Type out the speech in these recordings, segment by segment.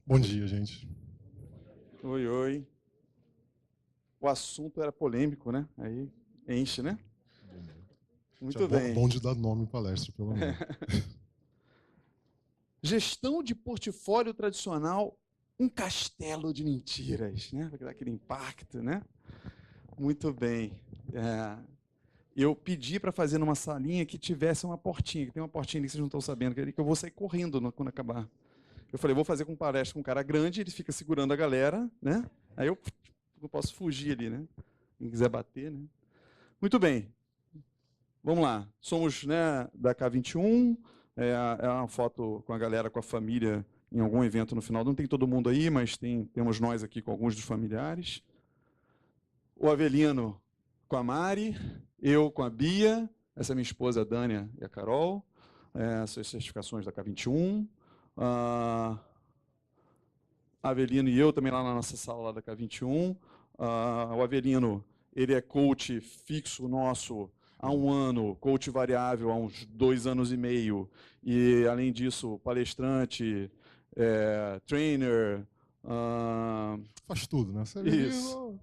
Bom dia, gente. Oi, oi. O assunto era polêmico, né? Aí enche, né? Já Muito bem. bom de dar nome em palestra, pelo menos. Gestão de portfólio tradicional, um castelo de mentiras, né? Para dar aquele impacto, né? Muito bem. Eu pedi para fazer numa salinha que tivesse uma portinha, que tem uma portinha ali que vocês não estão sabendo, que eu vou sair correndo quando acabar. Eu falei, vou fazer com palestra com um cara grande, ele fica segurando a galera, né? Aí eu posso fugir ali, né? Quem quiser bater, né? Muito bem. Vamos lá. Somos, né, da K21. É uma foto com a galera, com a família, em algum evento no final. Não tem todo mundo aí, mas temos nós aqui com alguns dos familiares. O Avelino com a Mari, eu com a Bia, essa é minha esposa, a Dânia e a Carol. Essas certificações da K21. A Avelino e eu também lá na nossa sala lá da K21. O Avelino, ele é coach fixo nosso há um ano, coach variável há uns 2 anos e meio, e além disso, palestrante, trainer. Faz tudo, né? Você Isso.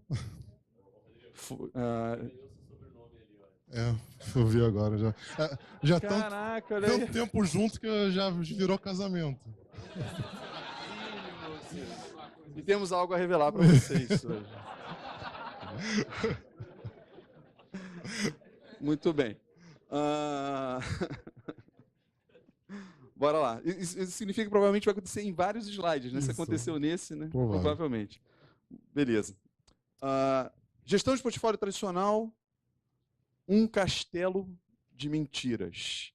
eu vi agora já. Já Caraca, olha tanto aí. tempo junto que já virou casamento. E temos algo a revelar para vocês hoje. Muito bem. Bora lá. Isso significa que provavelmente vai acontecer em vários slides, né? Isso. Se aconteceu nesse, né? Provável. Provavelmente. Beleza. Gestão de portfólio tradicional, um castelo de mentiras.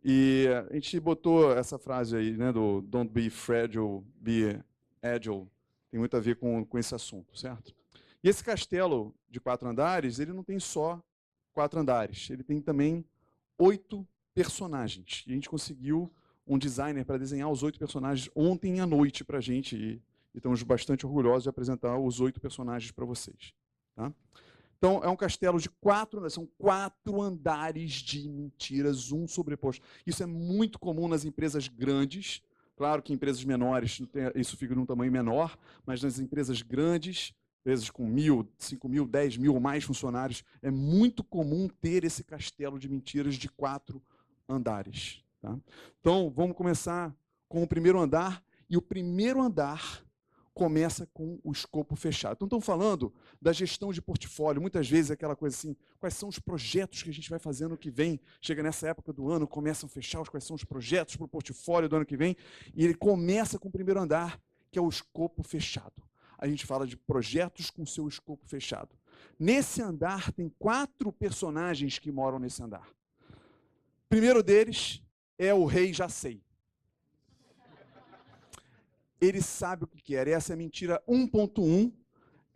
E a gente botou essa frase aí, né, do don't be fragile, be agile. Tem muito a ver com esse assunto, certo? E esse castelo de 4 andares, ele não tem só 4 andares, ele tem também 8 personagens. E a gente conseguiu um designer para desenhar os 8 personagens ontem à noite para a gente, e estamos bastante orgulhosos de apresentar os 8 personagens para vocês. Tá? Então, é um castelo de 4, são 4 andares de mentiras, um sobreposto. Isso é muito comum nas empresas grandes. Claro que em empresas menores isso fica num tamanho menor, mas nas empresas grandes, empresas com 1.000, 5.000, 10.000 ou mais funcionários, é muito comum ter esse castelo de mentiras de 4 andares. Tá? Então, vamos começar com o primeiro andar, e o primeiro andar começa com o escopo fechado. Então, estamos falando da gestão de portfólio. Muitas vezes é aquela coisa assim, quais são os projetos que a gente vai fazer no que vem? Chega nessa época do ano, começam a fechar quais são os projetos para o portfólio do ano que vem, e ele começa com o primeiro andar, que é o escopo fechado. A gente fala de projetos com seu escopo fechado. Nesse andar tem 4 personagens que moram nesse andar. O primeiro deles é o rei Jacei. Ele sabe o que quer. Essa é a mentira 1.1.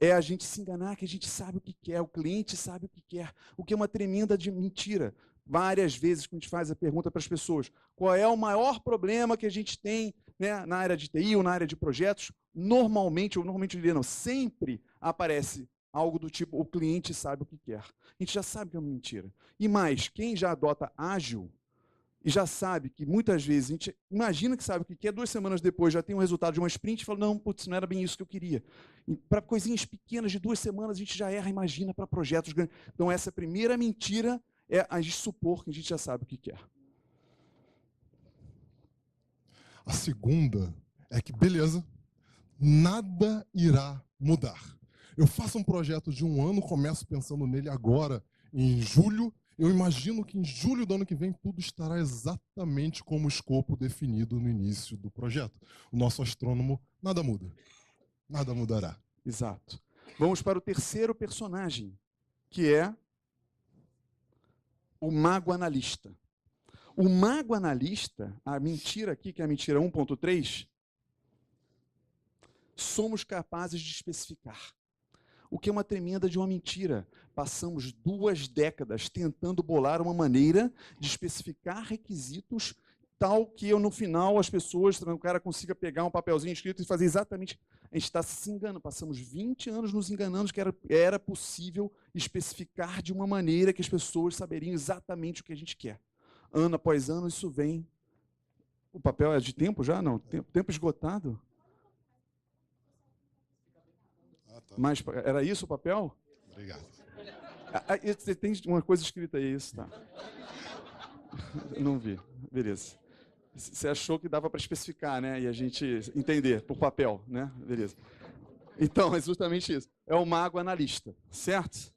É a gente se enganar que a gente sabe o que quer, o cliente sabe o que quer, o que é uma tremenda de mentira. Várias vezes que a gente faz a pergunta para as pessoas, qual é o maior problema que a gente tem, né, na área de TI ou na área de projetos? Normalmente eu diria não, sempre aparece algo do tipo, o cliente sabe o que quer. A gente já sabe que é uma mentira. E mais, quem já adota ágil, e já sabe que muitas vezes a gente imagina que sabe o que quer, 2 semanas depois já tem um resultado de uma sprint e fala, não, putz, não era bem isso que eu queria. Para coisinhas pequenas de 2 semanas a gente já erra, imagina para projetos grandes. Então essa primeira mentira é a gente supor que a gente já sabe o que quer. A segunda é que, beleza, nada irá mudar. Eu faço um projeto de 1 ano, começo pensando nele agora, em julho. Eu imagino que em julho do ano que vem tudo estará exatamente como o escopo definido no início do projeto. O nosso astrônomo, nada muda. Nada mudará. Exato. Vamos para o terceiro personagem, que é o mago analista. O mago analista, a mentira aqui, que é a mentira 1.3, somos capazes de especificar. O que é uma tremenda de uma mentira. Passamos 2 décadas tentando bolar uma maneira de especificar requisitos tal que no final as pessoas, o cara consiga pegar um papelzinho escrito e fazer exatamente. A gente está se enganando. Passamos 20 anos nos enganando que era possível especificar de uma maneira que as pessoas saberiam exatamente o que a gente quer. Ano após ano, isso vem. O papel é de tempo já? Não. Tempo esgotado? Mas era isso o papel? Obrigado. Tem uma coisa escrita aí, isso, tá? Não vi. Beleza. Você achou que dava para especificar, né? E a gente entender por papel, né? Beleza. Então, é justamente isso. É o mago analista, certo?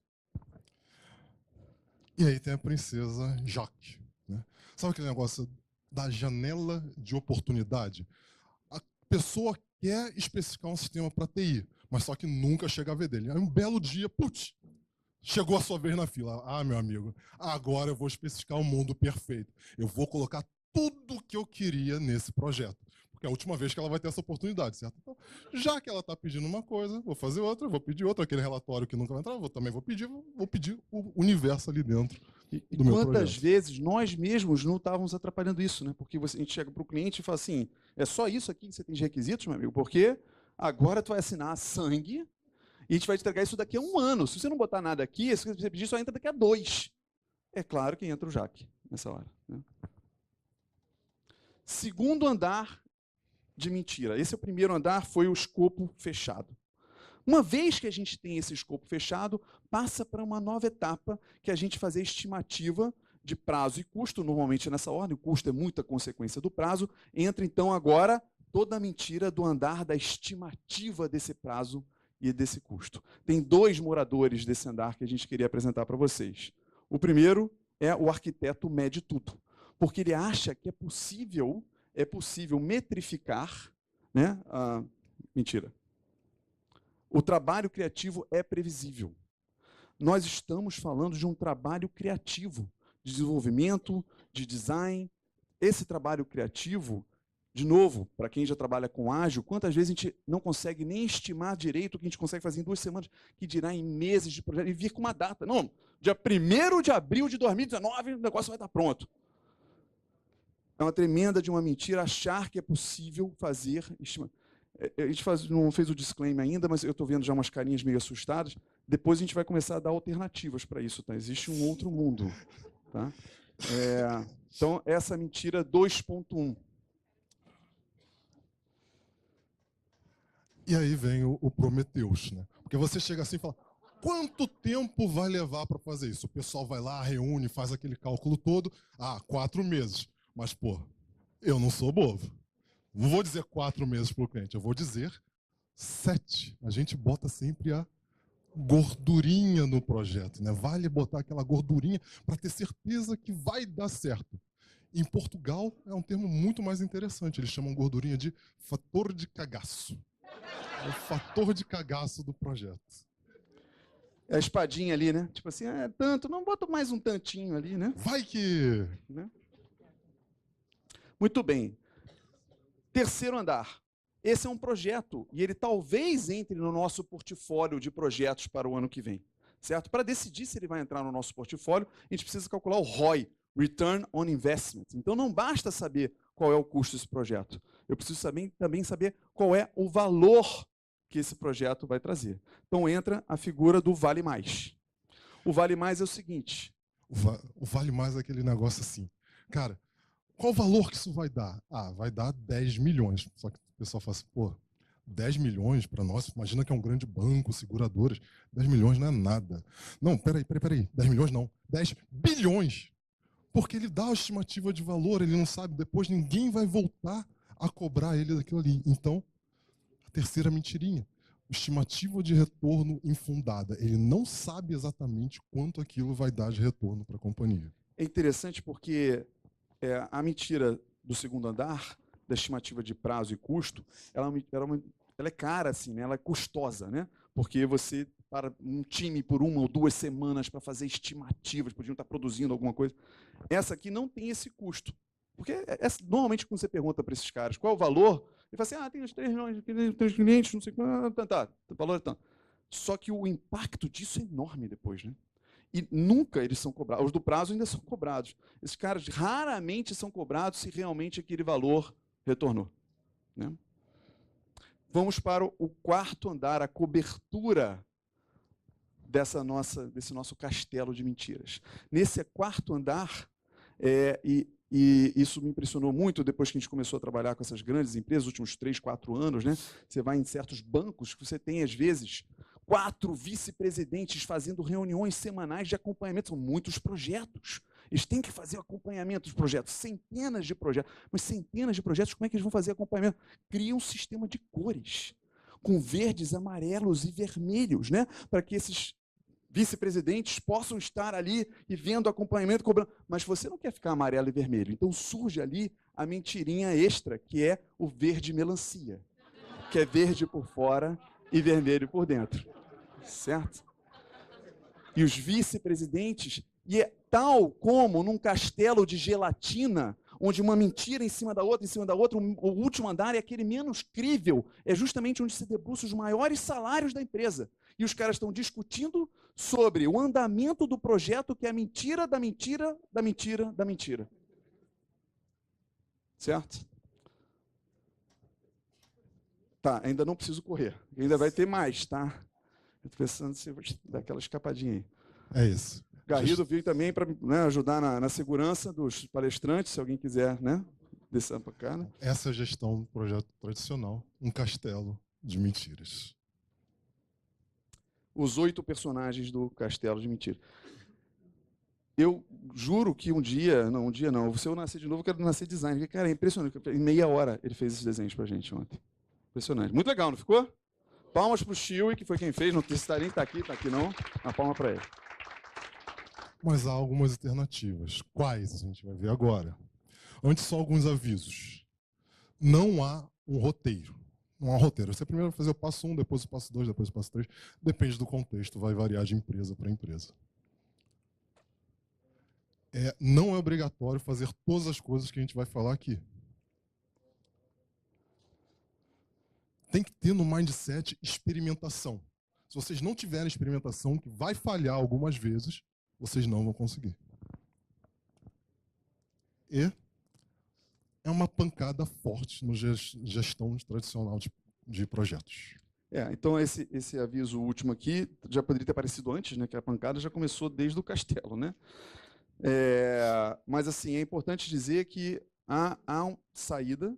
E aí tem a princesa Jaque, né? Sabe aquele negócio da janela de oportunidade? A pessoa quer especificar um sistema para TI, mas só que nunca chega a ver dele. Aí um belo dia, putz, chegou a sua vez na fila. Ah, meu amigo, agora eu vou especificar o mundo perfeito. Eu vou colocar tudo o que eu queria nesse projeto. Porque é a última vez que ela vai ter essa oportunidade, certo? Então, já que ela está pedindo uma coisa, vou fazer outra, vou pedir outra. Aquele relatório que nunca vai entrar, também vou pedir o universo ali dentro do meu projeto. Quantas vezes nós mesmos não estávamos atrapalhando isso, né? Porque a gente chega para o cliente e fala assim, é só isso aqui que você tem de requisitos, meu amigo? Porque agora tu vai assinar sangue e a gente vai te entregar isso daqui a 1 ano. Se você não botar nada aqui, se você pedir, só entra daqui a 2. É claro que entra o Jaque nessa hora, né? Segundo andar de mentira. Esse é o primeiro andar, foi o escopo fechado. Uma vez que a gente tem esse escopo fechado, passa para uma nova etapa, que é a gente fazer estimativa de prazo e custo, normalmente nessa ordem, o custo é muita consequência do prazo. Entra então agora toda a mentira do andar da estimativa desse prazo e desse custo. Tem 2 moradores desse andar que a gente queria apresentar para vocês. O primeiro é o arquiteto mede tudo, porque ele acha que é possível metrificar, né? Mentira. O trabalho criativo é previsível. Nós estamos falando de um trabalho criativo, de desenvolvimento, de design. Esse trabalho criativo, de novo, para quem já trabalha com ágil, quantas vezes a gente não consegue nem estimar direito o que a gente consegue fazer em 2 semanas, que dirá em meses de projeto, e vir com uma data. Não, dia 1º de abril de 2019, o negócio vai estar pronto. É uma tremenda de uma mentira achar que é possível fazer estimativa. A gente não fez o disclaimer ainda, mas eu estou vendo já umas carinhas meio assustadas. Depois a gente vai começar a dar alternativas para isso, tá? Existe um outro mundo, tá? Então, essa mentira 2.1. E aí vem o Prometheus, né? Porque você chega assim e fala, quanto tempo vai levar para fazer isso? O pessoal vai lá, reúne, faz aquele cálculo todo. 4 meses. Mas, pô, eu não sou bobo. Não vou dizer 4 meses para o cliente, eu vou dizer 7. A gente bota sempre a gordurinha no projeto, né? Vale botar aquela gordurinha para ter certeza que vai dar certo. Em Portugal é um termo muito mais interessante. Eles chamam gordurinha de fator de cagaço. É o fator de cagaço do projeto. É a espadinha ali, né? Tipo assim, tanto, não bota mais um tantinho ali, né? Vai que... Né? Muito bem. Terceiro andar. Esse é um projeto e ele talvez entre no nosso portfólio de projetos para o ano que vem, certo? Para decidir se ele vai entrar no nosso portfólio, a gente precisa calcular o ROI, Return on Investment. Então não basta saber qual é o custo desse projeto. Eu preciso também saber qual é o valor que esse projeto vai trazer. Então entra a figura do Vale Mais. O Vale Mais é o seguinte. O Vale Mais é aquele negócio assim. Cara, qual o valor que isso vai dar? Vai dar 10 milhões. Só que o pessoal fala assim, pô, 10 milhões para nós, imagina que é um grande banco, seguradoras. 10 milhões não é nada. Não, peraí. 10 milhões não. 10 bilhões. Porque ele dá a estimativa de valor, ele não sabe, depois ninguém vai voltar a cobrar ele daquilo ali. Então, a terceira mentirinha. Estimativa de retorno infundada. Ele não sabe exatamente quanto aquilo vai dar de retorno para a companhia. É interessante porque a mentira do segundo andar, da estimativa de prazo e custo, ela é cara, assim, né? Ela é custosa, né? Porque você, para um time por 1 ou 2 semanas para fazer estimativas, podiam estar produzindo alguma coisa. Essa aqui não tem esse custo. Porque normalmente quando você pergunta para esses caras qual é o valor, ele fala assim, tem os 3 milhões, 3 clientes, não sei quanto, o valor é tanto. Só que o impacto disso é enorme depois, né? E nunca eles são cobrados. Os do prazo ainda são cobrados. Esses caras raramente são cobrados se realmente aquele valor retornou, né? Vamos para o quarto andar, a cobertura desse nosso castelo de mentiras. Nesse quarto andar, e isso me impressionou muito depois que a gente começou a trabalhar com essas grandes empresas, nos últimos 3, 4 anos, né? Você vai em certos bancos que você tem, às vezes, 4 vice-presidentes fazendo reuniões semanais de acompanhamento. São muitos projetos. Eles têm que fazer acompanhamento dos projetos, centenas de projetos. Mas centenas de projetos, como é que eles vão fazer acompanhamento? Cria um sistema de cores, com verdes, amarelos e vermelhos, né? Para que esses vice-presidentes possam estar ali e vendo acompanhamento, cobrando. Mas você não quer ficar amarelo e vermelho. Então surge ali a mentirinha extra, que é o verde melancia, que é verde por fora e vermelho por dentro. Certo? E os vice-presidentes, e é tal como num castelo de gelatina, onde uma mentira em cima da outra, o último andar é aquele menos crível, é justamente onde se debruçam os maiores salários da empresa. E os caras estão discutindo sobre o andamento do projeto, que é a mentira da mentira, da mentira, da mentira. Certo? Tá, ainda não preciso correr. Ainda vai ter mais, tá? Estou pensando se vou dar aquela escapadinha aí. É isso. Garrido veio também para, né, ajudar na segurança dos palestrantes, se alguém quiser, né, descer para cá. Né? Essa é a gestão do projeto tradicional, um castelo de mentiras. Os 8 personagens do Castelo de Mentira. Eu juro que um dia não, se eu nascer de novo, eu quero nascer design. Porque, cara, é impressionante. Em meia hora ele fez esses desenhos para a gente ontem. Impressionante. Muito legal, não ficou? Palmas para o Chiui, que foi quem fez. Não precisaria estar aqui, não. Uma palma para ele. Mas há algumas alternativas. Quais a gente vai ver agora? Antes, só alguns avisos. Não há um roteiro. Não há roteiro. Você primeiro vai fazer o passo 1, depois o passo 2, depois o passo 3. Depende do contexto, vai variar de empresa para empresa. Não é obrigatório fazer todas as coisas que a gente vai falar aqui. Tem que ter no mindset experimentação. Se vocês não tiverem experimentação, que vai falhar algumas vezes, vocês não vão conseguir. E é uma pancada forte no gestão tradicional de projetos. Então esse aviso último aqui já poderia ter aparecido antes, né? Que a pancada já começou desde o castelo, né? Mas assim é importante dizer que há uma saída.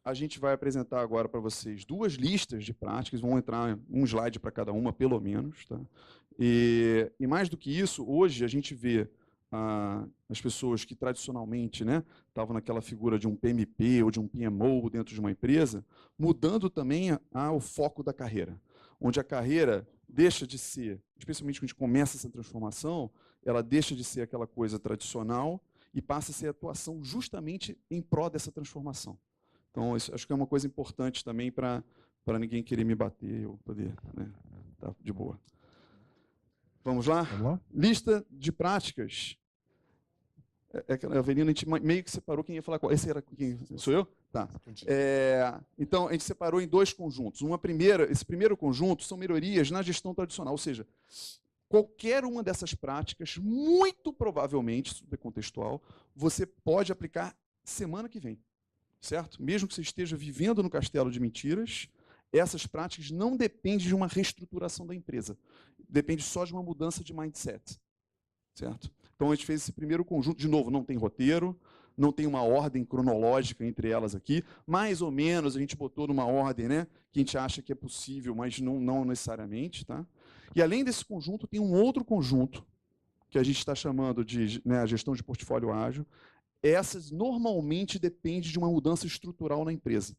A gente vai apresentar agora para vocês 2 listas de práticas, vão entrar um slide para cada uma, pelo menos. Tá? E mais do que isso, hoje a gente vê as pessoas que tradicionalmente, né, estavam naquela figura de um PMP ou de um PMO dentro de uma empresa, mudando também o foco da carreira, onde a carreira deixa de ser, especialmente quando a gente começa essa transformação, ela deixa de ser aquela coisa tradicional e passa a ser atuação justamente em prol dessa transformação. Então, isso, acho que é uma coisa importante também para ninguém querer me bater, eu poder, né, tá de boa. Vamos lá? Vamos lá? Lista de práticas. A Avelina, a gente meio que separou quem ia falar qual. Esse era quem? Sou eu? Tá. Então, a gente separou em 2 conjuntos. Esse primeiro conjunto são melhorias na gestão tradicional, ou seja, qualquer uma dessas práticas, muito provavelmente, supercontextual, você pode aplicar semana que vem. Certo? Mesmo que você esteja vivendo no castelo de mentiras, essas práticas não dependem de uma reestruturação da empresa. Depende só de uma mudança de mindset. Certo? Então, a gente fez esse primeiro conjunto. De novo, não tem roteiro, não tem uma ordem cronológica entre elas aqui. Mais ou menos, a gente botou numa ordem, né, que a gente acha que é possível, mas não necessariamente. Tá? E, além desse conjunto, tem um outro conjunto, que a gente está chamando de, né, a gestão de portfólio ágil. Essas normalmente dependem de uma mudança estrutural na empresa.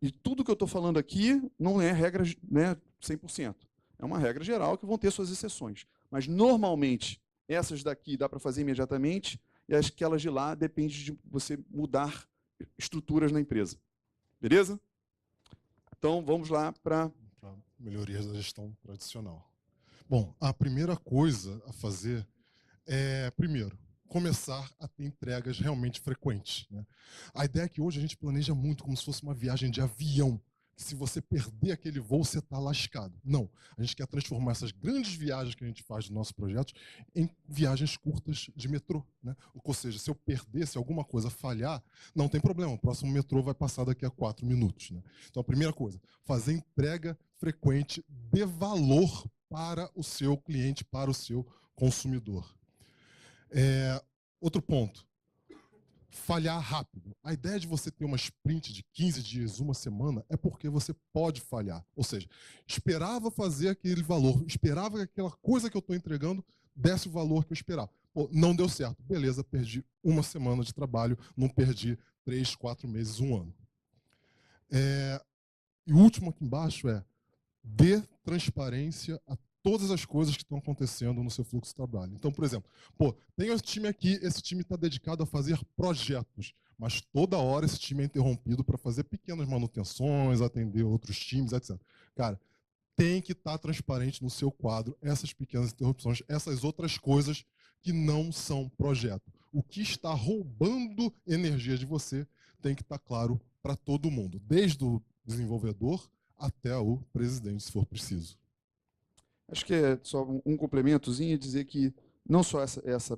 E tudo que eu estou falando aqui não é regra, né, 100%. É uma regra geral que vão ter suas exceções. Mas, normalmente, essas daqui dá para fazer imediatamente e aquelas de lá depende de você mudar estruturas na empresa. Beleza? Então, vamos lá para melhorias da gestão tradicional. Bom, a primeira coisa a fazer é, primeiro, começar a ter entregas realmente frequentes. Né? A ideia é que hoje a gente planeja muito como se fosse uma viagem de avião. Se você perder aquele voo, você está lascado. Não, a gente quer transformar essas grandes viagens que a gente faz dos nossos projetos em viagens curtas de metrô. Né? Ou seja, se eu perder, se alguma coisa falhar, não tem problema, o próximo metrô vai passar daqui a 4 minutos. Né? Então, a primeira coisa, fazer entrega frequente de valor para o seu cliente, para o seu consumidor. Outro ponto, falhar rápido. A ideia de você ter uma sprint de 15 dias, uma semana, é porque você pode falhar. Ou seja, esperava fazer aquele valor, esperava que aquela coisa que eu estou entregando desse o valor que eu esperava. Pô, não deu certo. Beleza, perdi uma semana de trabalho, não perdi 3, 4 meses, um ano. E o último aqui embaixo é: dê transparência a todas as coisas que estão acontecendo no seu fluxo de trabalho. Então, por exemplo, tem esse time aqui, esse time está dedicado a fazer projetos, mas toda hora esse time é interrompido para fazer pequenas manutenções, atender outros times, etc. Cara, tem que estar transparente no seu quadro essas pequenas interrupções, essas outras coisas que não são projeto. O que está roubando energia de você tem que estar claro para todo mundo, desde o desenvolvedor até o presidente, se for preciso. Acho que é só um complementozinho e dizer que não só essa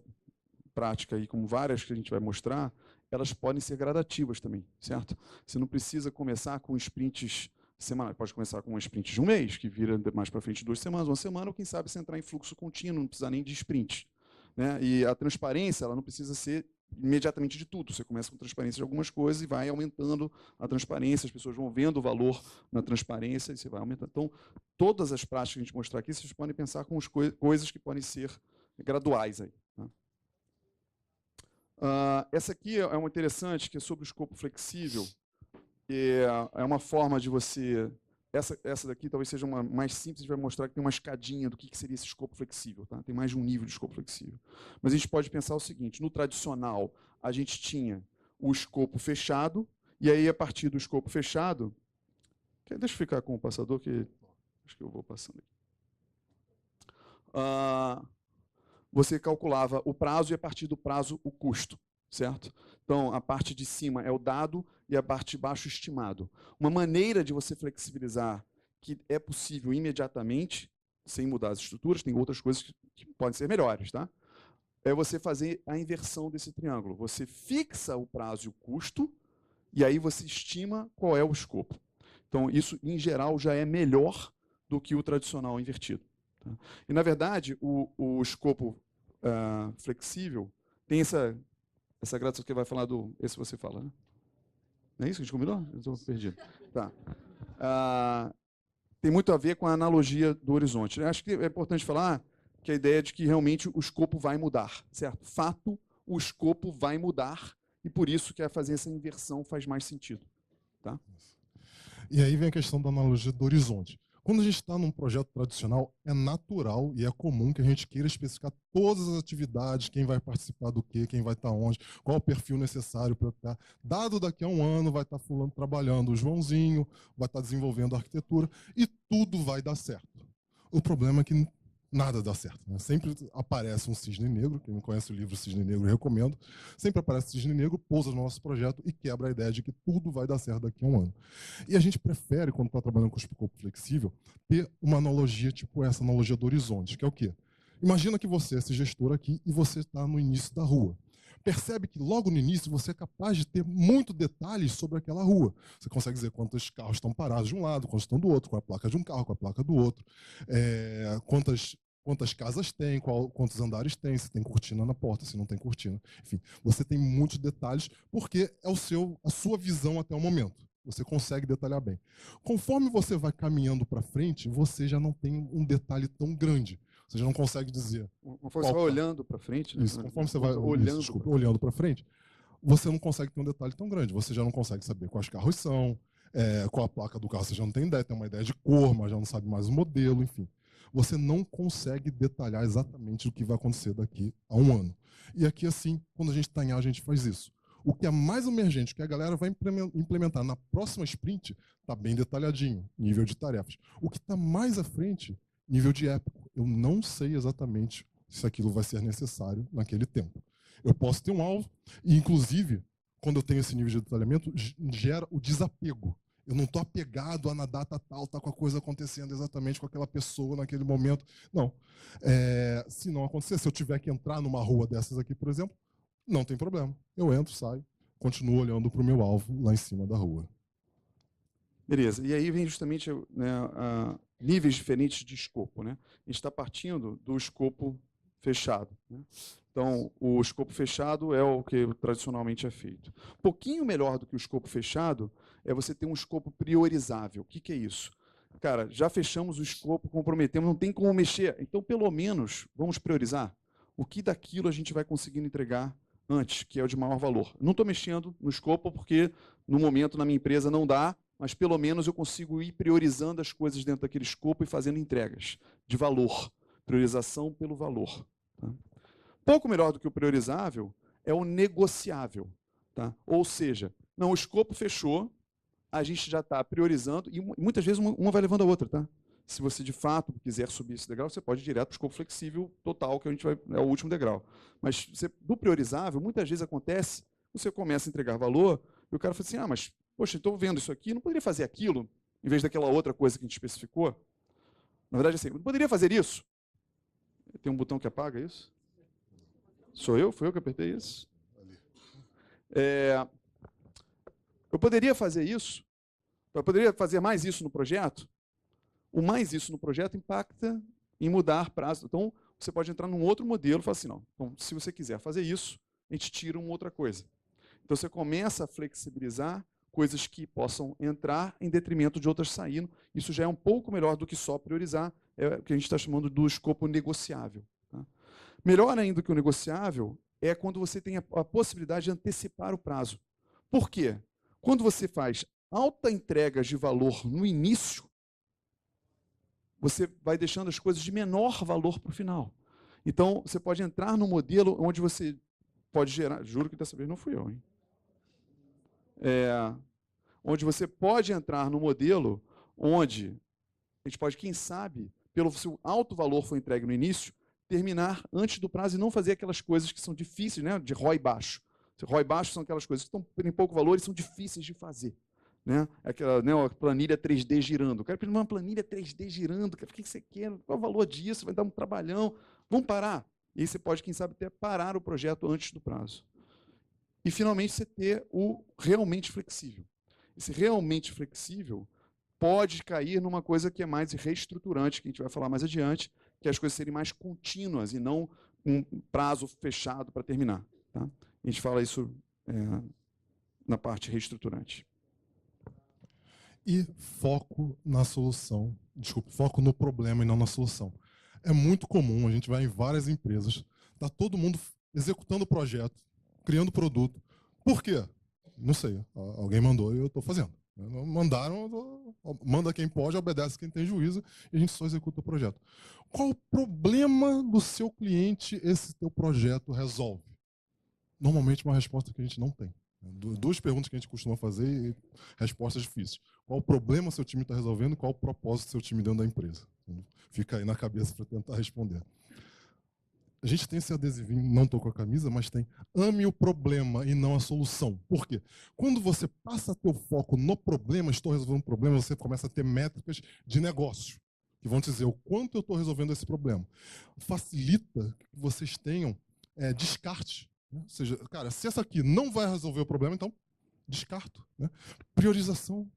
prática aí, como várias que a gente vai mostrar, elas podem ser gradativas também, certo? Você não precisa começar com sprints semanais, pode começar com uma sprint de um mês, que vira mais para frente 2 semanas, uma semana, ou quem sabe você entrar em fluxo contínuo, não precisa nem de sprint. Né? E a transparência, ela não precisa ser imediatamente de tudo. Você começa com transparência de algumas coisas e vai aumentando a transparência, as pessoas vão vendo o valor na transparência e você vai aumentando. Então, todas as práticas que a gente mostrar aqui, vocês podem pensar com coisas que podem ser graduais aí. Tá? Essa aqui é uma interessante, que é sobre o escopo flexível. É uma forma de você... Essa daqui talvez seja uma mais simples, a gente vai mostrar que tem uma escadinha do que seria esse escopo flexível. Tá? Tem mais de um nível de escopo flexível. Mas a gente pode pensar o seguinte, no tradicional, a gente tinha o escopo fechado, e aí, a partir do escopo fechado... Deixa eu ficar com o passador, que acho que eu vou passando aqui. Você calculava o prazo e, a partir do prazo, o custo. Certo? Então, a parte de cima é o dado e a parte de baixo estimado. Uma maneira de você flexibilizar que é possível imediatamente, sem mudar as estruturas, tem outras coisas que podem ser melhores, tá? É você fazer a inversão desse triângulo. Você fixa o prazo e o custo, e aí você estima qual é o escopo. Então, isso, em geral, já é melhor do que o tradicional invertido. Tá? E, na verdade, o escopo flexível tem essa graça que vai falar do... Esse você fala, né? Não é isso que a gente combinou? Eu estou perdido. Tá. Tem muito a ver com a analogia do horizonte. Acho que é importante falar que a ideia é de que realmente o escopo vai mudar, certo? Fato, o escopo vai mudar e por isso que fazer essa inversão faz mais sentido. Tá? E aí vem a questão da analogia do horizonte. Quando a gente está num projeto tradicional, é natural e é comum que a gente queira especificar todas as atividades, quem vai participar do quê, quem vai estar onde, qual o perfil necessário para estar. Dado daqui a um ano, vai estar fulano trabalhando, o Joãozinho vai estar desenvolvendo a arquitetura e tudo vai dar certo. O problema é que nada dá certo. Né? Sempre aparece um cisne negro, quem não conhece o livro Cisne Negro, eu recomendo. Sempre aparece cisne negro, pousa no nosso projeto e quebra a ideia de que tudo vai dar certo daqui a um ano. E a gente prefere, quando está trabalhando com o escopo flexível, ter uma analogia tipo essa, analogia do horizonte, que é o quê? Imagina que você é esse gestor aqui e você está no início da rua. Percebe que logo no início você é capaz de ter muito detalhes sobre aquela rua. Você consegue dizer quantos carros estão parados de um lado, quantos estão do outro, com a placa de um carro, com a placa do outro, quantas casas tem, quantos andares tem, se tem cortina na porta, se não tem cortina. Enfim, você tem muitos detalhes porque é a sua visão até o momento. Você consegue detalhar bem. Conforme você vai caminhando para frente, você já não tem um detalhe tão grande. Você já não consegue dizer. Conforme você vai olhando para frente, né? Isso, conforme você vai olhando para frente, você não consegue ter um detalhe tão grande. Você já não consegue saber quais carros são, qual a placa do carro, você já não tem ideia, tem uma ideia de cor, mas já não sabe mais o modelo, enfim. Você não consegue detalhar exatamente o que vai acontecer daqui a um ano. E aqui, assim, quando a gente está em A, a gente faz isso. O que é mais emergente, que a galera vai implementar na próxima sprint, está bem detalhadinho, nível de tarefas. O que está mais à frente, nível de épico. Eu não sei exatamente se aquilo vai ser necessário naquele tempo. Eu posso ter um alvo, e inclusive, quando eu tenho esse nível de detalhamento, gera o desapego. Eu não estou apegado na data tal, está com a coisa acontecendo exatamente com aquela pessoa naquele momento. Não. Se não acontecer, se eu tiver que entrar numa rua dessas aqui, por exemplo, não tem problema. Eu entro, saio, continuo olhando para o meu alvo lá em cima da rua. Beleza. E aí vem justamente, né, níveis diferentes de escopo. Né? A gente está partindo do escopo fechado, né? Então, o escopo fechado é o que tradicionalmente é feito. Um pouquinho melhor do que o escopo fechado é você ter um escopo priorizável. O que é isso? Cara, já fechamos o escopo, comprometemos, não tem como mexer. Então, pelo menos, vamos priorizar o que daquilo a gente vai conseguindo entregar antes, que é o de maior valor. Não estou mexendo no escopo porque, no momento, na minha empresa não dá, mas pelo menos eu consigo ir priorizando as coisas dentro daquele escopo e fazendo entregas de valor. Priorização pelo valor. Tá? Pouco melhor do que o priorizável é o negociável. Tá? Ou seja, não, o escopo fechou, a gente já está priorizando, e muitas vezes uma vai levando a outra. Tá? Se você de fato quiser subir esse degrau, você pode ir direto para o escopo flexível total, que a gente é o último degrau. Mas do priorizável, muitas vezes acontece, você começa a entregar valor, e o cara fala assim, mas, poxa, estou vendo isso aqui, não poderia fazer aquilo, em vez daquela outra coisa que a gente especificou? Na verdade, assim, não poderia fazer isso? Tem um botão que apaga isso? Sou eu? Fui eu que apertei isso? Eu poderia fazer isso? Eu poderia fazer mais isso no projeto? O mais isso no projeto impacta em mudar prazo. Então, você pode entrar num outro modelo e falar assim, não, então, se você quiser fazer isso, a gente tira uma outra coisa. Então, você começa a flexibilizar coisas que possam entrar em detrimento de outras saindo. Isso já é um pouco melhor do que só priorizar, é o que a gente está chamando do escopo negociável. Tá? Melhor ainda do que o negociável é quando você tem a possibilidade de antecipar o prazo. Por quê? Quando você faz alta entrega de valor no início, você vai deixando as coisas de menor valor para o final. Então, você pode entrar num modelo onde você pode gerar... Juro que dessa vez não fui eu, hein? Onde você pode entrar no modelo onde a gente pode, quem sabe, pelo seu alto valor foi entregue no início, terminar antes do prazo e não fazer aquelas coisas que são difíceis, né, de ROI baixo. ROI baixo são aquelas coisas que estão em pouco valor e são difíceis de fazer. Né? Aquela, né, a planilha 3D girando. Eu quero pedir uma planilha 3D girando. O que você quer? Qual é o valor disso? Vai dar um trabalhão. Vamos parar. E aí você pode, quem sabe, até parar o projeto antes do prazo. E, finalmente, você ter o realmente flexível. Esse realmente flexível pode cair numa coisa que é mais reestruturante, que a gente vai falar mais adiante, que é as coisas serem mais contínuas e não um prazo fechado para terminar. Tá? A gente fala isso na parte reestruturante. E foco na solução. Desculpa, foco no problema e não na solução. É muito comum, a gente vai em várias empresas, tá todo mundo executando o projeto, criando produto. Por quê? Não sei, alguém mandou e eu estou fazendo. Mandaram, manda quem pode, obedece quem tem juízo, e a gente só executa o projeto. Qual o problema do seu cliente esse teu projeto resolve? Normalmente uma resposta que a gente não tem. Duas perguntas que a gente costuma fazer e respostas difíceis. Qual o problema o seu time está resolvendo e qual o propósito do seu time dentro da empresa? Fica aí na cabeça para tentar responder. A gente tem esse adesivinho, não estou com a camisa, mas tem ame o problema e não a solução. Por quê? Quando você passa teu foco no problema, estou resolvendo um problema, você começa a ter métricas de negócio, que vão te dizer o quanto eu estou resolvendo esse problema. Facilita que vocês tenham descarte. Né? Ou seja, cara, se essa aqui não vai resolver o problema, então descarto. Né? Priorização.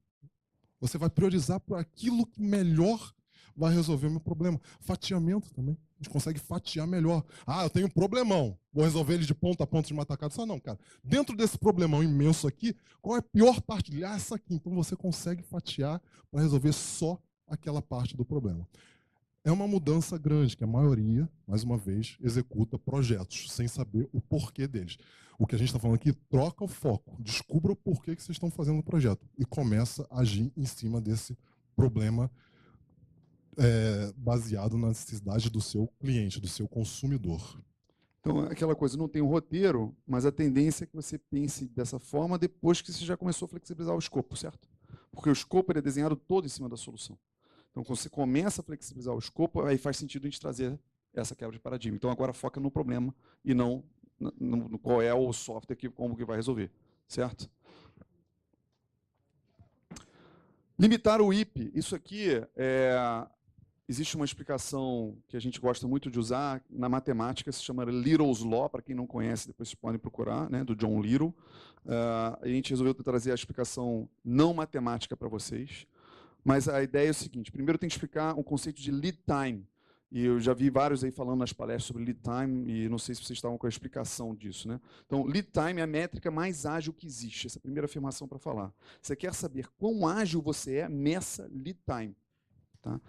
Você vai priorizar por aquilo que melhor vai resolver o meu problema. Fatiamento também. A gente consegue fatiar melhor. Eu tenho um problemão. Vou resolver ele de ponta a ponta de uma tacada. Só não, cara. Dentro desse problemão imenso aqui, qual é a pior parte? Essa aqui. Então você consegue fatiar para resolver só aquela parte do problema. É uma mudança grande, que a maioria, mais uma vez, executa projetos sem saber o porquê deles. O que a gente está falando aqui, troca o foco, descubra o porquê que vocês estão fazendo o projeto e começa a agir em cima desse problema baseado na necessidade do seu cliente, do seu consumidor. Então, aquela coisa, não tem um roteiro, mas a tendência é que você pense dessa forma depois que você já começou a flexibilizar o escopo, certo? Porque o escopo é desenhado todo em cima da solução. Então, quando você começa a flexibilizar o escopo, aí faz sentido a gente trazer essa quebra de paradigma. Então, agora foca no problema e não no qual é o software, como que vai resolver, certo? Limitar o IP. Isso aqui existe uma explicação que a gente gosta muito de usar na matemática, se chama Little's Law, para quem não conhece, depois vocês podem procurar, né, do John Little. A gente resolveu trazer a explicação não matemática para vocês. Mas a ideia é o seguinte, primeiro tem que explicar o conceito de lead time. E eu já vi vários aí falando nas palestras sobre lead time, e não sei se vocês estavam com a explicação disso, né? Então, lead time é a métrica mais ágil que existe. Essa é a primeira afirmação para falar. Você quer saber quão ágil você é, meça lead time. Tá?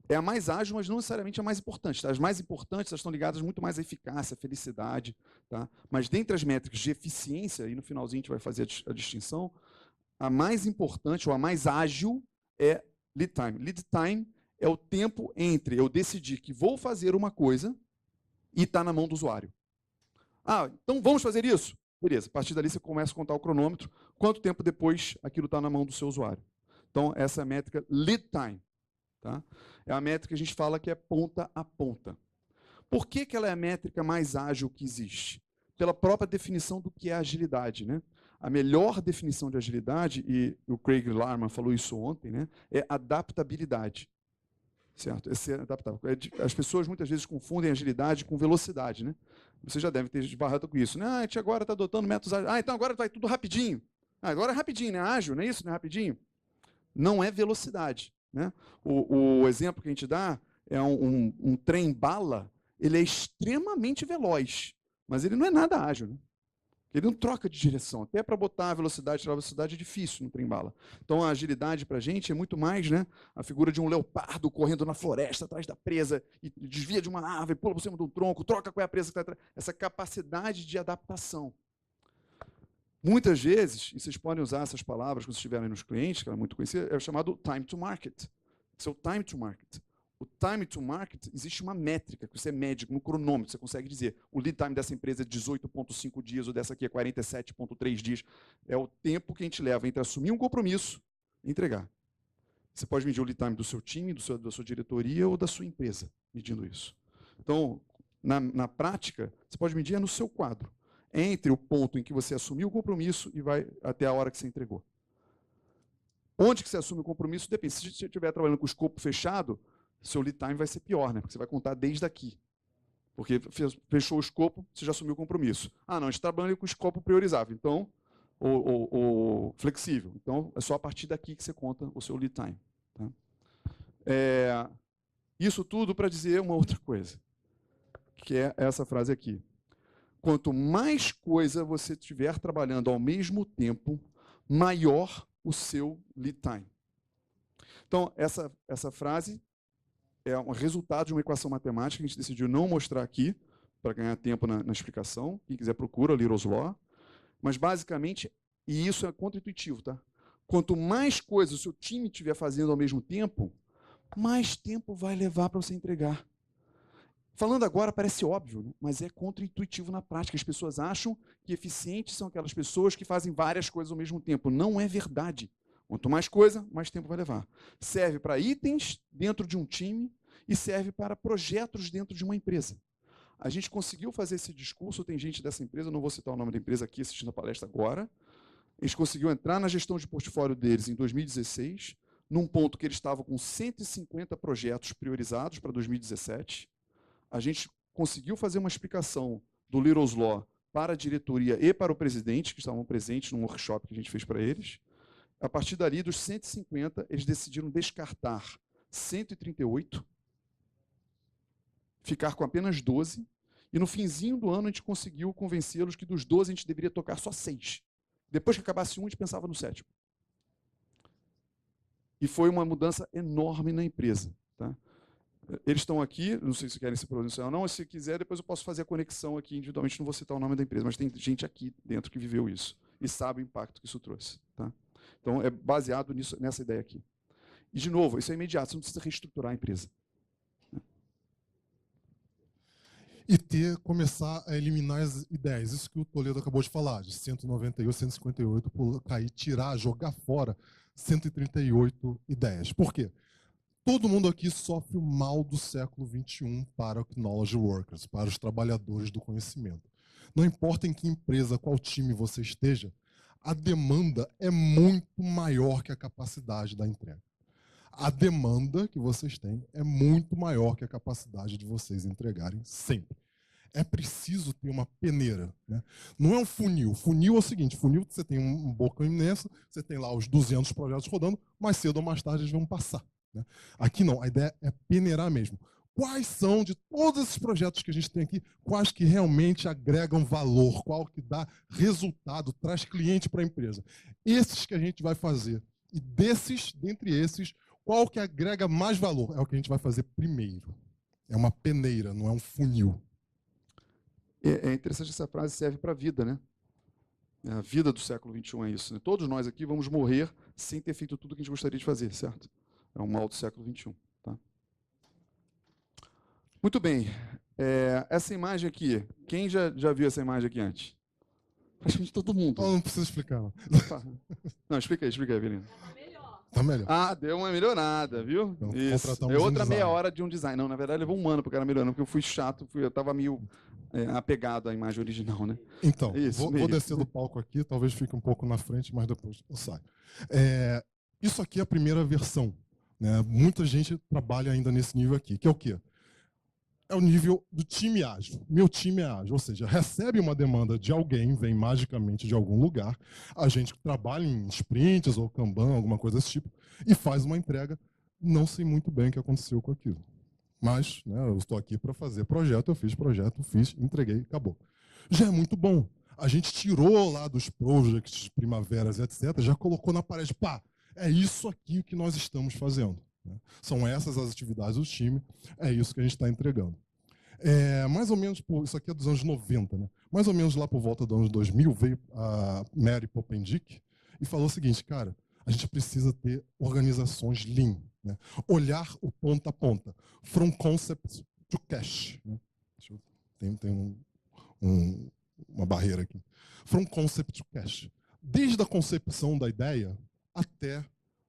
É a mais ágil, mas não necessariamente a mais importante. Tá? As mais importantes elas estão ligadas muito mais à eficácia, à felicidade. Tá? Mas dentre as métricas de eficiência, e no finalzinho a gente vai fazer a distinção, a mais importante ou a mais ágil é lead time. Lead time é o tempo entre eu decidir que vou fazer uma coisa e está na mão do usuário. Ah, então vamos fazer isso? Beleza, a partir dali você começa a contar o cronômetro, quanto tempo depois aquilo está na mão do seu usuário. Então, essa é a métrica lead time. Tá? É a métrica que a gente fala que é ponta a ponta. Por que ela é a métrica mais ágil que existe? Pela própria definição do que é agilidade. Né? A melhor definição de agilidade, e o Craig Larman falou isso ontem, né, é adaptabilidade. Certo? Esse é adaptável. As pessoas muitas vezes confundem agilidade com velocidade. Né? Você já deve ter esbarrado com isso. Né? Ah, a gente agora está adotando métodos ágeis. Ah, então agora vai tudo rapidinho. Ah, agora é rapidinho, né? Ágil, não é isso? Não é rapidinho? Não é velocidade. Né? O exemplo que a gente dá é um trem-bala, ele é extremamente veloz, mas ele não é nada ágil. Né? Ele não troca de direção. Até para botar a velocidade, tirar a velocidade é difícil no trem-bala. Então, a agilidade para a gente é muito mais, né, a figura de um leopardo correndo na floresta atrás da presa e desvia de uma árvore, pula por cima de um tronco, troca com a presa que está atrás. Essa capacidade de adaptação. Muitas vezes, e vocês podem usar essas palavras quando estiverem nos clientes, que é muito conhecida, é o chamado time to market. Seu time to market. O time to market, existe uma métrica que você mede no cronômetro, você consegue dizer, o lead time dessa empresa é 18,5 dias, ou dessa aqui é 47,3 dias. É o tempo que a gente leva entre assumir um compromisso e entregar. Você pode medir o lead time do seu time, da sua diretoria ou da sua empresa, medindo isso. Então, na prática, você pode medir no seu quadro, entre o ponto em que você assumiu o compromisso e vai até a hora que você entregou. Onde que você assume o compromisso? Depende. Se você estiver trabalhando com o escopo fechado, seu lead time vai ser pior, né? Porque você vai contar desde aqui. Porque fechou o escopo, você já assumiu o compromisso. Ah, não, a gente trabalha com o escopo priorizável, então, ou flexível. Então, é só a partir daqui que você conta o seu lead time. Tá? Isso tudo para dizer uma outra coisa, que é essa frase aqui. Quanto mais coisa você estiver trabalhando ao mesmo tempo, maior o seu lead time. Então, essa frase é um resultado de uma equação matemática que a gente decidiu não mostrar aqui, para ganhar tempo na explicação. Quem quiser procura, Little's Law. Mas, basicamente, e isso é contra-intuitivo, tá? Quanto mais coisas o seu time estiver fazendo ao mesmo tempo, mais tempo vai levar para você entregar. Falando agora parece óbvio, né? Mas é contra-intuitivo na prática. As pessoas acham que eficientes são aquelas pessoas que fazem várias coisas ao mesmo tempo. Não é verdade. Quanto mais coisa, mais tempo vai levar. Serve para itens dentro de um time e serve para projetos dentro de uma empresa. A gente conseguiu fazer esse discurso, tem gente dessa empresa, não vou citar o nome da empresa aqui assistindo a palestra agora. Eles conseguiu entrar na gestão de portfólio deles em 2016, num ponto que eles estavam com 150 projetos priorizados para 2017. A gente conseguiu fazer uma explicação do Little's Law para a diretoria e para o presidente, que estavam presentes num workshop que a gente fez para eles. A partir dali, dos 150, eles decidiram descartar 138, ficar com apenas 12, e no finzinho do ano a gente conseguiu convencê-los que dos 12 a gente deveria tocar só 6. Depois que acabasse um, a gente pensava no 7º. E foi uma mudança enorme na empresa. Tá? Eles estão aqui, não sei se querem se pronunciar ou não, mas se quiser, depois eu posso fazer a conexão aqui individualmente, não vou citar o nome da empresa, mas tem gente aqui dentro que viveu isso e sabe o impacto que isso trouxe. Tá? Então, é baseado nessa ideia aqui. E, de novo, isso é imediato, você não precisa reestruturar a empresa. E começar a eliminar as ideias. Isso que o Toledo acabou de falar, de 198, 158, cair, tirar, jogar fora 138 ideias. Por quê? Todo mundo aqui sofre o mal do século XXI para o knowledge workers, para os trabalhadores do conhecimento. Não importa em que empresa, qual time você esteja, a demanda é muito maior que a capacidade da entrega. A demanda que vocês têm é muito maior que a capacidade de vocês entregarem sempre. É preciso ter uma peneira. Né? Não é um funil. Funil é o seguinte, funil você tem um bocão imenso, você tem lá os 200 projetos rodando, mais cedo ou mais tarde eles vão passar. Né? Aqui não, a ideia é peneirar mesmo. quais são, de todos esses projetos que a gente tem aqui, quais que realmente agregam valor, qual que dá resultado, traz cliente para a empresa. Esses que a gente vai fazer. E dentre esses, qual que agrega mais valor? É o que a gente vai fazer primeiro. É uma peneira, não é um funil. É interessante, essa frase serve para a vida, né? A vida do século XXI é isso, né? Todos nós aqui vamos morrer sem ter feito tudo o que a gente gostaria de fazer, certo? É um mal do século XXI. Tá? Muito bem. Essa imagem aqui, quem já viu essa imagem aqui antes? Praticamente todo mundo. Não precisa explicar. Não, não explica aí, Evelina. Tá melhor. Ah, deu uma melhorada, viu? Então, Isso. É outra meia hora de um design. Não, na verdade, levou um ano para o cara melhorando, porque eu fui chato, eu estava meio apegado à imagem original, né? Então, vou descer do palco aqui, talvez fique um pouco na frente, mas depois eu saio. Isso aqui é a primeira versão. Né? Muita gente trabalha ainda nesse nível aqui, que é o quê? É o nível do time ágil. Meu time é ágil, ou seja, recebe uma demanda de alguém, vem magicamente de algum lugar, a gente trabalha em sprints ou Kanban, alguma coisa desse tipo, e faz uma entrega. Não sei muito bem o que aconteceu com aquilo. Mas né, eu estou aqui para fazer projeto, eu fiz projeto, entreguei, acabou. Já é muito bom. A gente tirou lá dos projects, primaveras, etc., já colocou na parede, pá, é isso aqui que nós estamos fazendo. São essas as atividades do time, é isso que a gente está entregando. Mais ou menos, isso aqui é dos anos 90, né? Mais ou menos lá por volta dos anos 2000, veio a Mary Poppendieck e falou o seguinte, cara, a gente precisa ter organizações lean, né? Olhar o ponta a ponta, from concept to cash. Né? Tem uma barreira aqui. From concept to cash. Desde a concepção da ideia até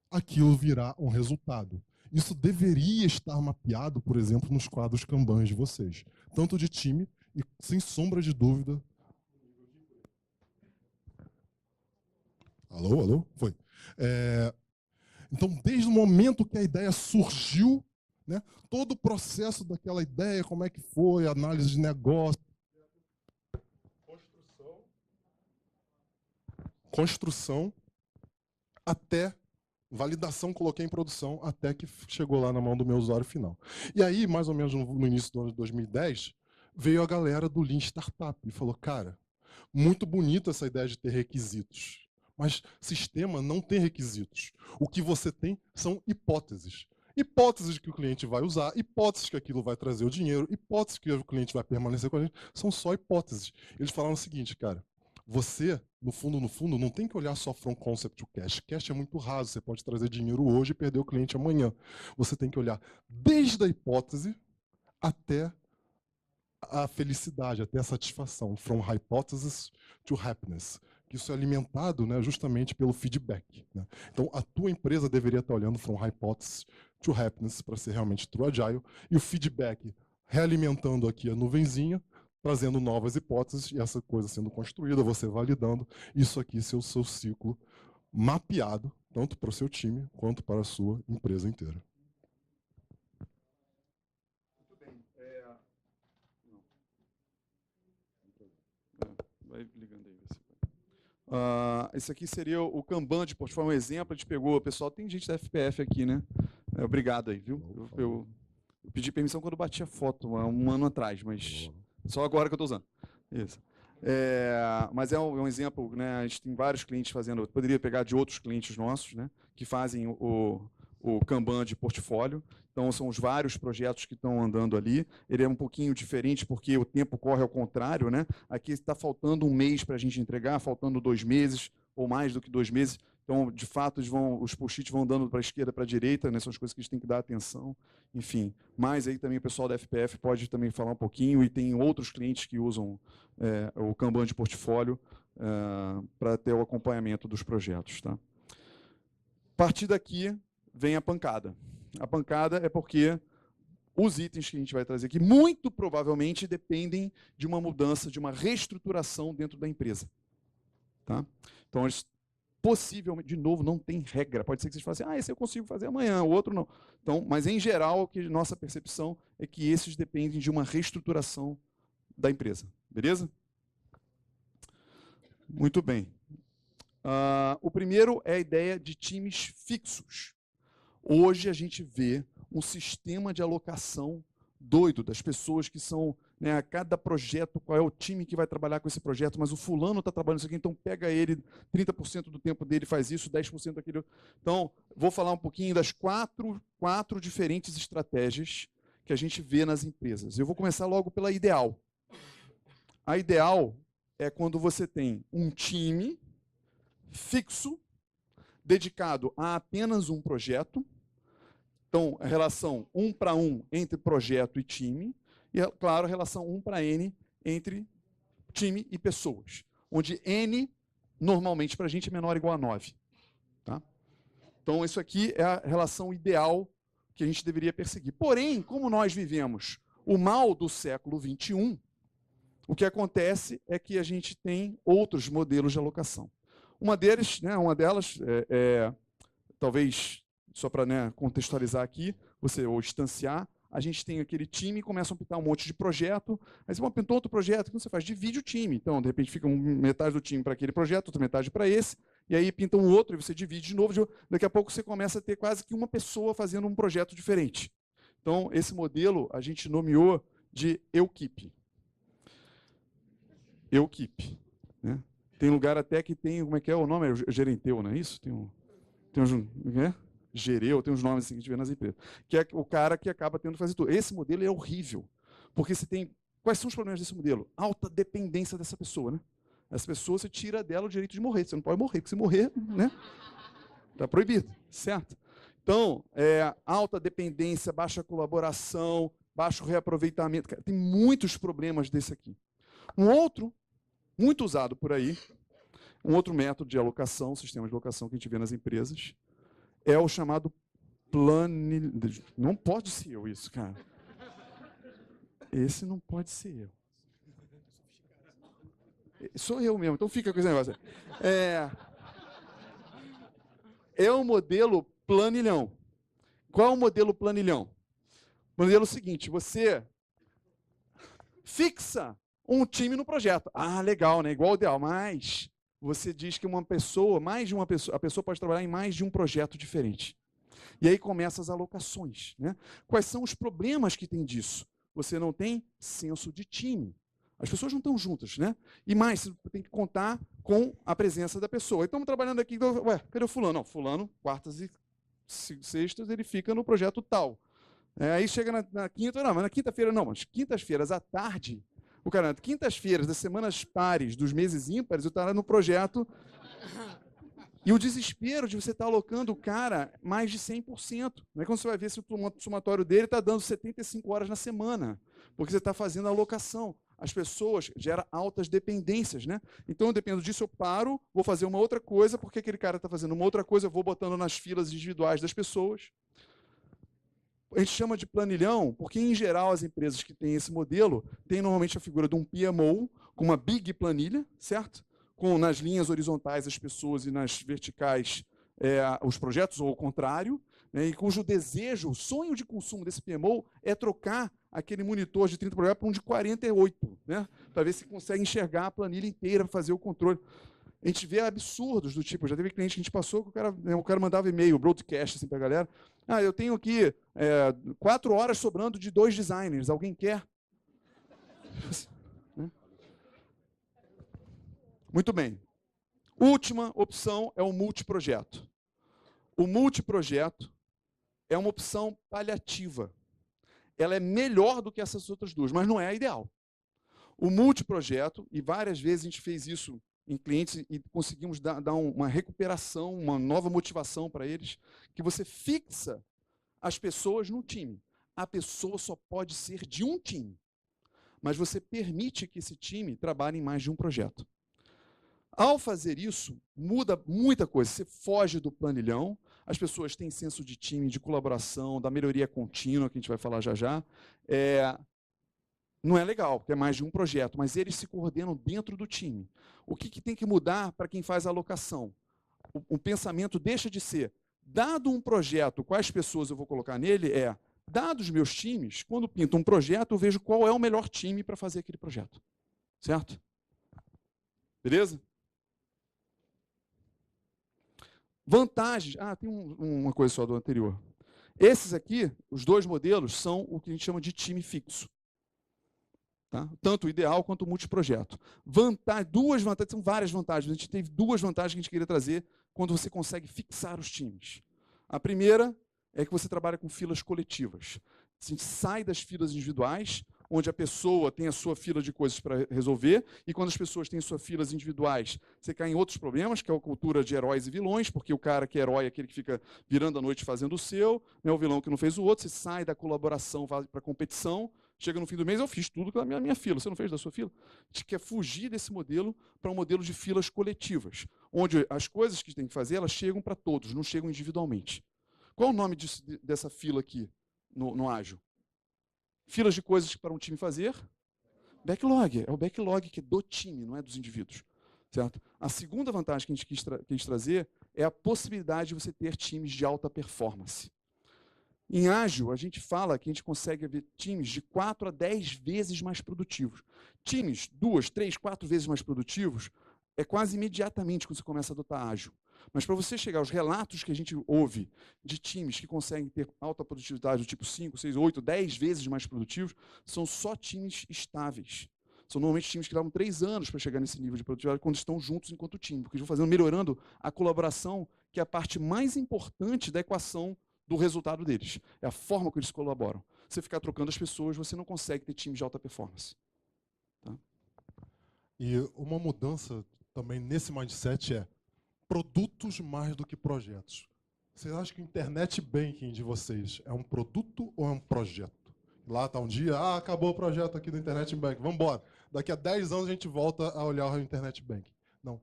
aquilo virar um resultado. Isso deveria estar mapeado, por exemplo, nos quadros Kanban de vocês. Tanto de time e, sem sombra de dúvida... Alô, alô? Foi. Então, desde o momento que a ideia surgiu, né, todo o processo daquela ideia, como é que foi, análise de negócio, construção, até validação, coloquei em produção, até que chegou lá na mão do meu usuário final. E aí, mais ou menos no início do ano de 2010, veio a galera do Lean Startup e falou, cara, muito bonita essa ideia de ter requisitos, mas sistema não tem requisitos. O que você tem são hipóteses. Hipóteses que o cliente vai usar, hipóteses que aquilo vai trazer o dinheiro, hipóteses que o cliente vai permanecer com a gente, são só hipóteses. Eles falaram o seguinte, cara, você, no fundo, não tem que olhar só from concept to cash. Cash é muito raso, você pode trazer dinheiro hoje e perder o cliente amanhã. Você tem que olhar desde a hipótese até a felicidade, até a satisfação. From hypothesis to happiness. Isso é alimentado, né, justamente pelo feedback. Né? Então, a tua empresa deveria estar olhando from hypothesis to happiness para ser realmente true agile, e o feedback realimentando aqui a nuvenzinha, trazendo novas hipóteses, e essa coisa sendo construída, você validando, isso aqui ser o seu ciclo mapeado, tanto para o seu time, quanto para a sua empresa inteira. Muito bem. Vai ligando aí. Esse aqui seria o Kanban de portfólio, um exemplo, a gente pegou, pessoal, tem gente da FPF aqui, né? Obrigado aí, viu? Eu pedi permissão quando bati a foto, há um ano atrás, mas só agora que eu estou usando. Isso. Mas é um exemplo, né? A gente tem vários clientes fazendo, eu poderia pegar de outros clientes nossos, né? Que fazem o Kanban de portfólio. Então, são os vários projetos que estão andando ali. Ele é um pouquinho diferente, porque o tempo corre ao contrário, né? Aqui está faltando um mês para a gente entregar, faltando 2 meses, ou mais do que 2 meses. Então, de fato, os post-its vão dando para a esquerda, para a direita, né? São as coisas que a gente tem que dar atenção. Enfim, mas aí também o pessoal da FPF pode também falar um pouquinho, e tem outros clientes que usam o Kanban de portfólio para ter o acompanhamento dos projetos. Tá? A partir daqui vem a pancada. A pancada é porque os itens que a gente vai trazer aqui, muito provavelmente, dependem de uma mudança, de uma reestruturação dentro da empresa. Tá? Então, eles possivelmente, de novo, não tem regra. Pode ser que vocês falem assim, esse eu consigo fazer amanhã, o outro não. Então, mas, em geral, nossa percepção é que esses dependem de uma reestruturação da empresa. Beleza? Muito bem. O primeiro é a ideia de times fixos. Hoje a gente vê um sistema de alocação doido das pessoas que são, né, a cada projeto, qual é o time que vai trabalhar com esse projeto, mas o fulano está trabalhando isso aqui, então pega ele, 30% do tempo dele faz isso, 10% daquele. Então, vou falar um pouquinho das quatro diferentes estratégias que a gente vê nas empresas. Eu vou começar logo pela ideal. A ideal é quando você tem um time fixo, dedicado a apenas um projeto. Então, a relação 1 para 1 entre projeto e time, e, claro, a relação 1 para N entre time e pessoas, onde N, normalmente, para a gente, é menor ou igual a 9. Tá? Então, isso aqui é a relação ideal que a gente deveria perseguir. Porém, como nós vivemos o mal do século XXI, o que acontece é que a gente tem outros modelos de alocação. Uma delas, talvez, só para, né, contextualizar aqui, ou instanciar, a gente tem aquele time, começa a pintar um monte de projeto, aí você pintou outro projeto, o que você faz? Divide o time. Então, de repente, fica metade do time para aquele projeto, outra metade para esse, e aí pinta um outro, e você divide de novo. Daqui a pouco você começa a ter quase que uma pessoa fazendo um projeto diferente. Então, esse modelo a gente nomeou de Equipe. Equipe. Né? Tem lugar até que tem, como é que é o nome? É gerenteu, não é isso? Tem gereu, tem uns nomes assim que a gente vê nas empresas. Que é o cara que acaba tendo que fazer tudo. Esse modelo é horrível. Porque você tem. Quais são os problemas desse modelo? Alta dependência dessa pessoa, né? Essa pessoa, você tira dela o direito de morrer. Você não pode morrer, porque se morrer, né? Está proibido, certo? Então, alta dependência, baixa colaboração, baixo reaproveitamento. Cara, tem muitos problemas desse aqui. Um outro, muito usado por aí, um outro método de alocação, sistema de alocação que a gente vê nas empresas, é o chamado planilhamento. Não pode ser eu isso, cara. Esse não pode ser eu. Sou eu mesmo, então fica com esse negócio. É o modelo planilhão. Qual é o modelo planilhão? O modelo é o seguinte, você fixa um time no projeto. Ah, legal, né? Igual ao ideal, mas você diz que uma pessoa, mais de uma pessoa, a pessoa pode trabalhar em mais de um projeto diferente. E aí começam as alocações. Né? Quais são os problemas que tem disso? Você não tem senso de time. As pessoas não estão juntas, né? E mais, você tem que contar com a presença da pessoa. Estamos trabalhando aqui, ué, cadê o fulano? Não, fulano, quartas e sextas, ele fica no projeto tal. Aí chega na quinta, não, mas na quinta-feira não, mas quintas-feiras à tarde, o cara, quintas-feiras das semanas pares, dos meses ímpares, eu estava no projeto. E o desespero de você estar alocando o cara mais de 100%. Não é quando você vai ver se o somatório dele está dando 75 horas na semana, porque você está fazendo a alocação. As pessoas geram altas dependências, né? Então, eu dependo disso, eu paro, vou fazer uma outra coisa, porque aquele cara está fazendo uma outra coisa, eu vou botando nas filas individuais das pessoas. A gente chama de planilhão, porque, em geral, as empresas que têm esse modelo têm normalmente a figura de um PMO, com uma big planilha, certo? Com nas linhas horizontais as pessoas e nas verticais os projetos, ou o contrário, né? E cujo desejo, o sonho de consumo desse PMO é trocar aquele monitor de 30 projetos para um de 48, né? Para ver se consegue enxergar a planilha inteira para fazer o controle. A gente vê absurdos do tipo, já teve cliente que a gente passou que o cara mandava e-mail, broadcast assim, para a galera. Ah, eu tenho aqui 4 horas sobrando de 2 designers, alguém quer? Muito bem. Última opção é o multiprojeto. O multiprojeto é uma opção paliativa. Ela é melhor do que essas outras duas, mas não é a ideal. O multiprojeto, e várias vezes a gente fez isso em clientes e conseguimos dar uma recuperação, uma nova motivação para eles, que você fixa as pessoas no time. A pessoa só pode ser de um time, mas você permite que esse time trabalhe em mais de um projeto. Ao fazer isso, muda muita coisa. Você foge do planilhão, as pessoas têm senso de time, de colaboração, da melhoria contínua, que a gente vai falar já já. Não é legal, porque é mais de um projeto, mas eles se coordenam dentro do time. O que tem que mudar para quem faz a alocação? O pensamento deixa de ser, dado um projeto, quais pessoas eu vou colocar nele, dados meus times, quando pinto um projeto, eu vejo qual é o melhor time para fazer aquele projeto. Certo? Beleza? Vantagens. Tem uma coisa só do anterior. Esses aqui, os dois modelos, são o que a gente chama de time fixo. Tá? Tanto o ideal quanto o multiprojeto. Duas vantagens, são várias vantagens. A gente teve duas vantagens que a gente queria trazer quando você consegue fixar os times. A primeira é que você trabalha com filas coletivas. A gente sai das filas individuais, onde a pessoa tem a sua fila de coisas para resolver, e quando as pessoas têm suas filas individuais, você cai em outros problemas, que é a cultura de heróis e vilões, porque o cara que é herói é aquele que fica virando a noite fazendo o seu, né, o vilão que não fez o outro, você sai da colaboração, vai para a competição, chega no fim do mês, eu fiz tudo da minha fila, você não fez da sua fila? A gente quer fugir desse modelo para um modelo de filas coletivas, onde as coisas que tem que fazer, elas chegam para todos, não chegam individualmente. Qual é o nome dessa fila aqui no Ágil? Filas de coisas para um time fazer. Backlog. É o backlog que é do time, não é dos indivíduos. Certo? A segunda vantagem que a gente quis trazer é a possibilidade de você ter times de alta performance. Em Ágil, a gente fala que a gente consegue ver times de 4 a 10 vezes mais produtivos. Times 2, 3, 4 vezes mais produtivos é quase imediatamente quando você começa a adotar Ágil. Mas para você chegar aos relatos que a gente ouve de times que conseguem ter alta produtividade do tipo 5, 6, 8, 10 vezes mais produtivos, são só times estáveis. São normalmente times que levam 3 anos para chegar nesse nível de produtividade quando estão juntos enquanto time, porque eles vão melhorando a colaboração, que é a parte mais importante da equação do resultado deles. É a forma que eles colaboram. Se você ficar trocando as pessoas, você não consegue ter times de alta performance. Tá? E uma mudança também nesse mindset é produtos mais do que projetos. Vocês acham que o internet banking de vocês é um produto ou é um projeto? Lá está um dia, acabou o projeto aqui do internet banking, vamos embora. Daqui a 10 anos a gente volta a olhar o internet banking. Não,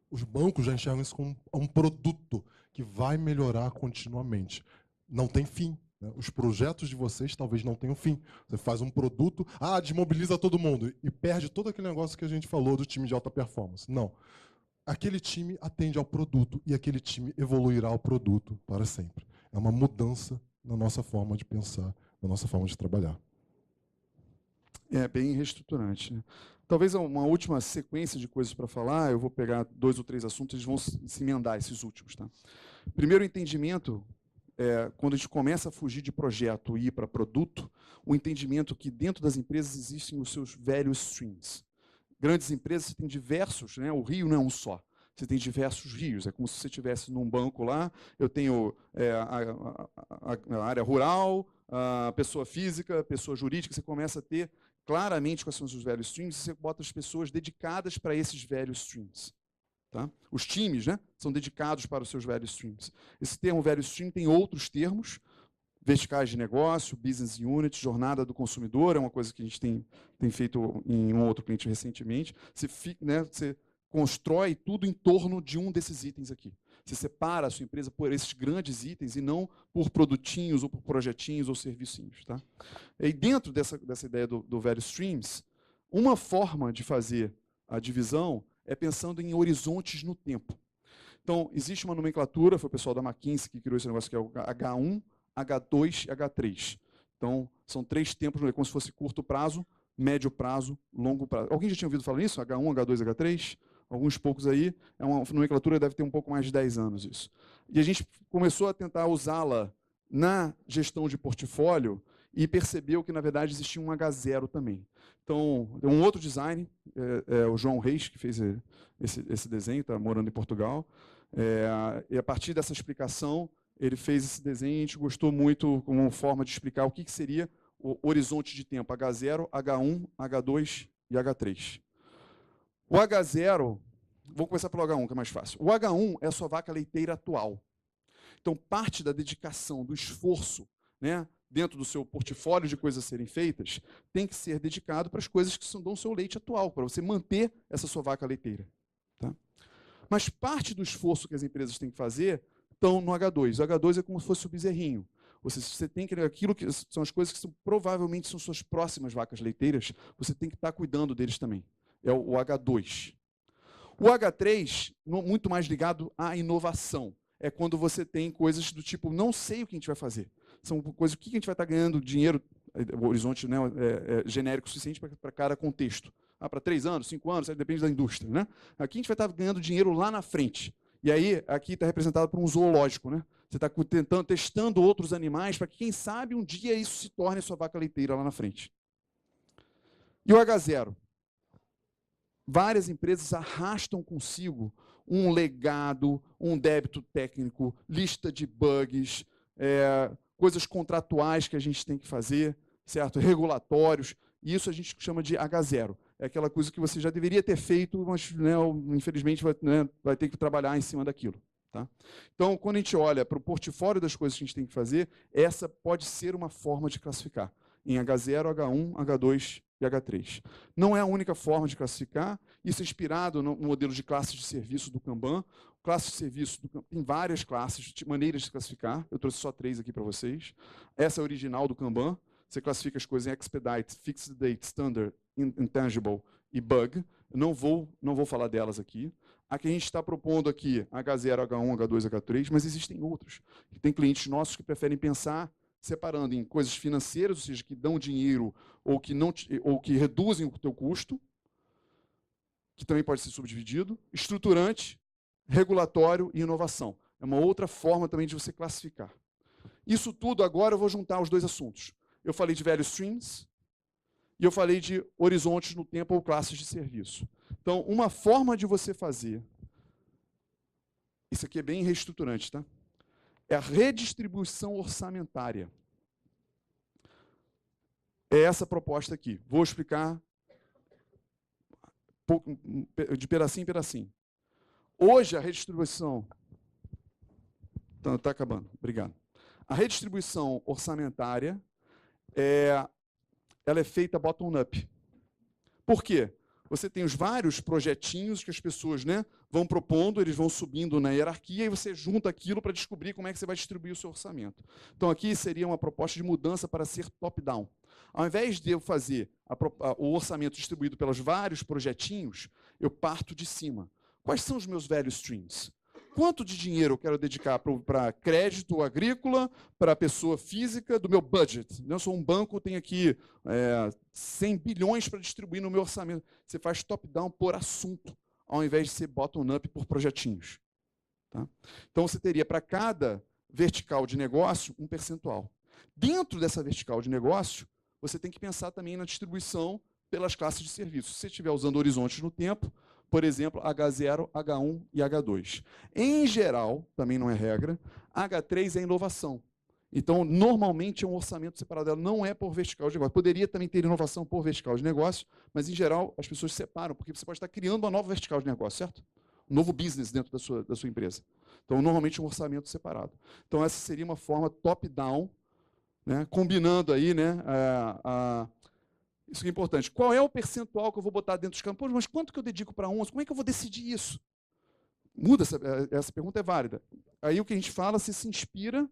os bancos já enxergam isso como um produto que vai melhorar continuamente. Não tem fim. Né? Os projetos de vocês talvez não tenham fim. Você faz um produto, desmobiliza todo mundo e perde todo aquele negócio que a gente falou do time de alta performance. Não. Aquele time atende ao produto e aquele time evoluirá o produto para sempre. É uma mudança na nossa forma de pensar, na nossa forma de trabalhar. É bem reestruturante. Né? Talvez uma última sequência de coisas para falar, eu vou pegar 2 ou 3 assuntos, eles vão se emendar, esses últimos. Tá? Primeiro, o entendimento, quando a gente começa a fugir de projeto e ir para produto, o entendimento que dentro das empresas existem os seus value streams. Grandes empresas, você tem diversos, né? O rio não é um só. Você tem diversos rios. É como se você estivesse num banco lá, eu tenho a área rural, a pessoa física, a pessoa jurídica, você começa a ter claramente quais são os value streams e você bota as pessoas dedicadas para esses value streams. Tá? Os times, né, são dedicados para os seus value streams. Esse termo value stream tem outros termos, verticais de negócio, business unit, jornada do consumidor, é uma coisa que a gente tem feito em um outro cliente recentemente. Você constrói tudo em torno de um desses itens aqui. Você separa a sua empresa por esses grandes itens e não por produtinhos, ou por projetinhos, ou servicinhos. Tá? E dentro dessa ideia do value streams, uma forma de fazer a divisão é pensando em horizontes no tempo. Então, existe uma nomenclatura, foi o pessoal da McKinsey que criou esse negócio, que é o H1, H2 e H3. Então, são 3 tempos, como se fosse curto prazo, médio prazo, longo prazo. Alguém já tinha ouvido falar nisso? H1, H2, H3? Alguns poucos aí. É uma nomenclatura, deve ter um pouco mais de 10 anos isso. E a gente começou a tentar usá-la na gestão de portfólio e percebeu que, na verdade, existia um H0 também. Então, um outro design, o João Reis, que fez esse desenho, está morando em Portugal. E a partir dessa explicação, ele fez esse desenho e a gente gostou muito como forma de explicar o que seria o horizonte de tempo, H0, H1, H2 e H3. O H0, vou começar pelo H1, que é mais fácil. O H1 é a sua vaca leiteira atual. Então, parte da dedicação, do esforço, né, dentro do seu portfólio de coisas a serem feitas, tem que ser dedicado para as coisas que dão o seu leite atual, para você manter essa sua vaca leiteira. Tá? Mas parte do esforço que as empresas têm que fazer estão no H2. O H2 é como se fosse o bezerrinho. Você tem que aquilo que são as coisas que provavelmente são suas próximas vacas leiteiras, você tem que estar cuidando deles também. É o H2. O H3, muito mais ligado à inovação. É quando você tem coisas do tipo, não sei o que a gente vai fazer. São coisas, o que a gente vai estar ganhando dinheiro, o horizonte, né, é genérico o suficiente para cada contexto. Para 3 anos, 5 anos, depende da indústria. Né? Aqui a gente vai estar ganhando dinheiro lá na frente. E aí, aqui está representado por um zoológico. Né? Você está testando outros animais para que, quem sabe, um dia isso se torne a sua vaca leiteira lá na frente. E o H0? Várias empresas arrastam consigo um legado, um débito técnico, lista de bugs, coisas contratuais que a gente tem que fazer, certo? Regulatórios, e isso a gente chama de H0. É aquela coisa que você já deveria ter feito, mas, né, infelizmente, vai ter que trabalhar em cima daquilo. Tá? Então, quando a gente olha para o portfólio das coisas que a gente tem que fazer, essa pode ser uma forma de classificar em H0, H1, H2 e H3. Não é a única forma de classificar, isso é inspirado no modelo de classes de serviço do Kanban. Classe de serviço tem várias classes, maneiras de classificar, eu trouxe só 3 aqui para vocês. Essa é a original do Kanban, você classifica as coisas em Expedite, Fixed Date, Standard, Intangible e Bug. Eu não vou falar delas aqui. A que a gente está propondo aqui, H0, H1, H2, H3, mas existem outros. Tem clientes nossos que preferem pensar separando em coisas financeiras, ou seja, que dão dinheiro ou que reduzem o teu custo, que também pode ser subdividido, estruturante, regulatório e inovação. É uma outra forma também de você classificar. Isso tudo agora eu vou juntar os 2 assuntos. Eu falei de value streams e eu falei de horizontes no tempo ou classes de serviço. Então, uma forma de você fazer, isso aqui é bem reestruturante, tá? É a redistribuição orçamentária. É essa proposta aqui. Vou explicar de pedacinho em pedacinho. Hoje, a redistribuição... Está acabando, obrigado. A redistribuição orçamentária, ela é feita bottom-up. Por quê? Você tem os vários projetinhos que as pessoas, né, vão propondo, eles vão subindo na hierarquia e você junta aquilo para descobrir como é que você vai distribuir o seu orçamento. Então, aqui seria uma proposta de mudança para ser top-down. Ao invés de eu fazer o orçamento distribuído pelos vários projetinhos, eu parto de cima. Quais são os meus value streams? Quanto de dinheiro eu quero dedicar para crédito agrícola, para a pessoa física, do meu budget? Eu sou um banco, tenho aqui 100 bilhões para distribuir no meu orçamento. Você faz top-down por assunto, ao invés de ser bottom-up por projetinhos. Tá? Então, você teria para cada vertical de negócio um percentual. Dentro dessa vertical de negócio, você tem que pensar também na distribuição pelas classes de serviços. Se você estiver usando horizontes no tempo, por exemplo, H0, H1 e H2. Em geral, também não é regra, H3 é inovação. Então, normalmente é um orçamento separado, ela não é por vertical de negócio. Poderia também ter inovação por vertical de negócio, mas, em geral, as pessoas separam, porque você pode estar criando uma nova vertical de negócio, certo? Um novo business dentro da sua empresa. Então, normalmente é um orçamento separado. Então, essa seria uma forma top-down, né, combinando aí, né, isso é importante. Qual é o percentual que eu vou botar dentro dos campos? Mas quanto que eu dedico para uns? Como é que eu vou decidir isso? Muda, essa pergunta é válida. Aí o que a gente fala se inspira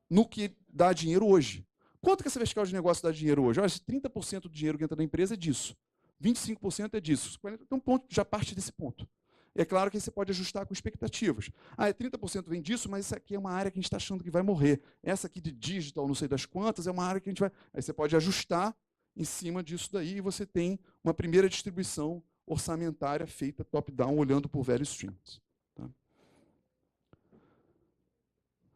no que dá dinheiro hoje. Quanto que essa vertical de negócio dá dinheiro hoje? Olha, 30% do dinheiro que entra na empresa é disso. 25% é disso. Então, já parte desse ponto. É claro que você pode ajustar com expectativas. 30% vem disso, mas isso aqui é uma área que a gente está achando que vai morrer. Essa aqui de digital, não sei das quantas, é uma área que a gente vai... Aí você pode ajustar em cima disso daí e você tem uma primeira distribuição orçamentária feita top-down, olhando por value streams. Tá?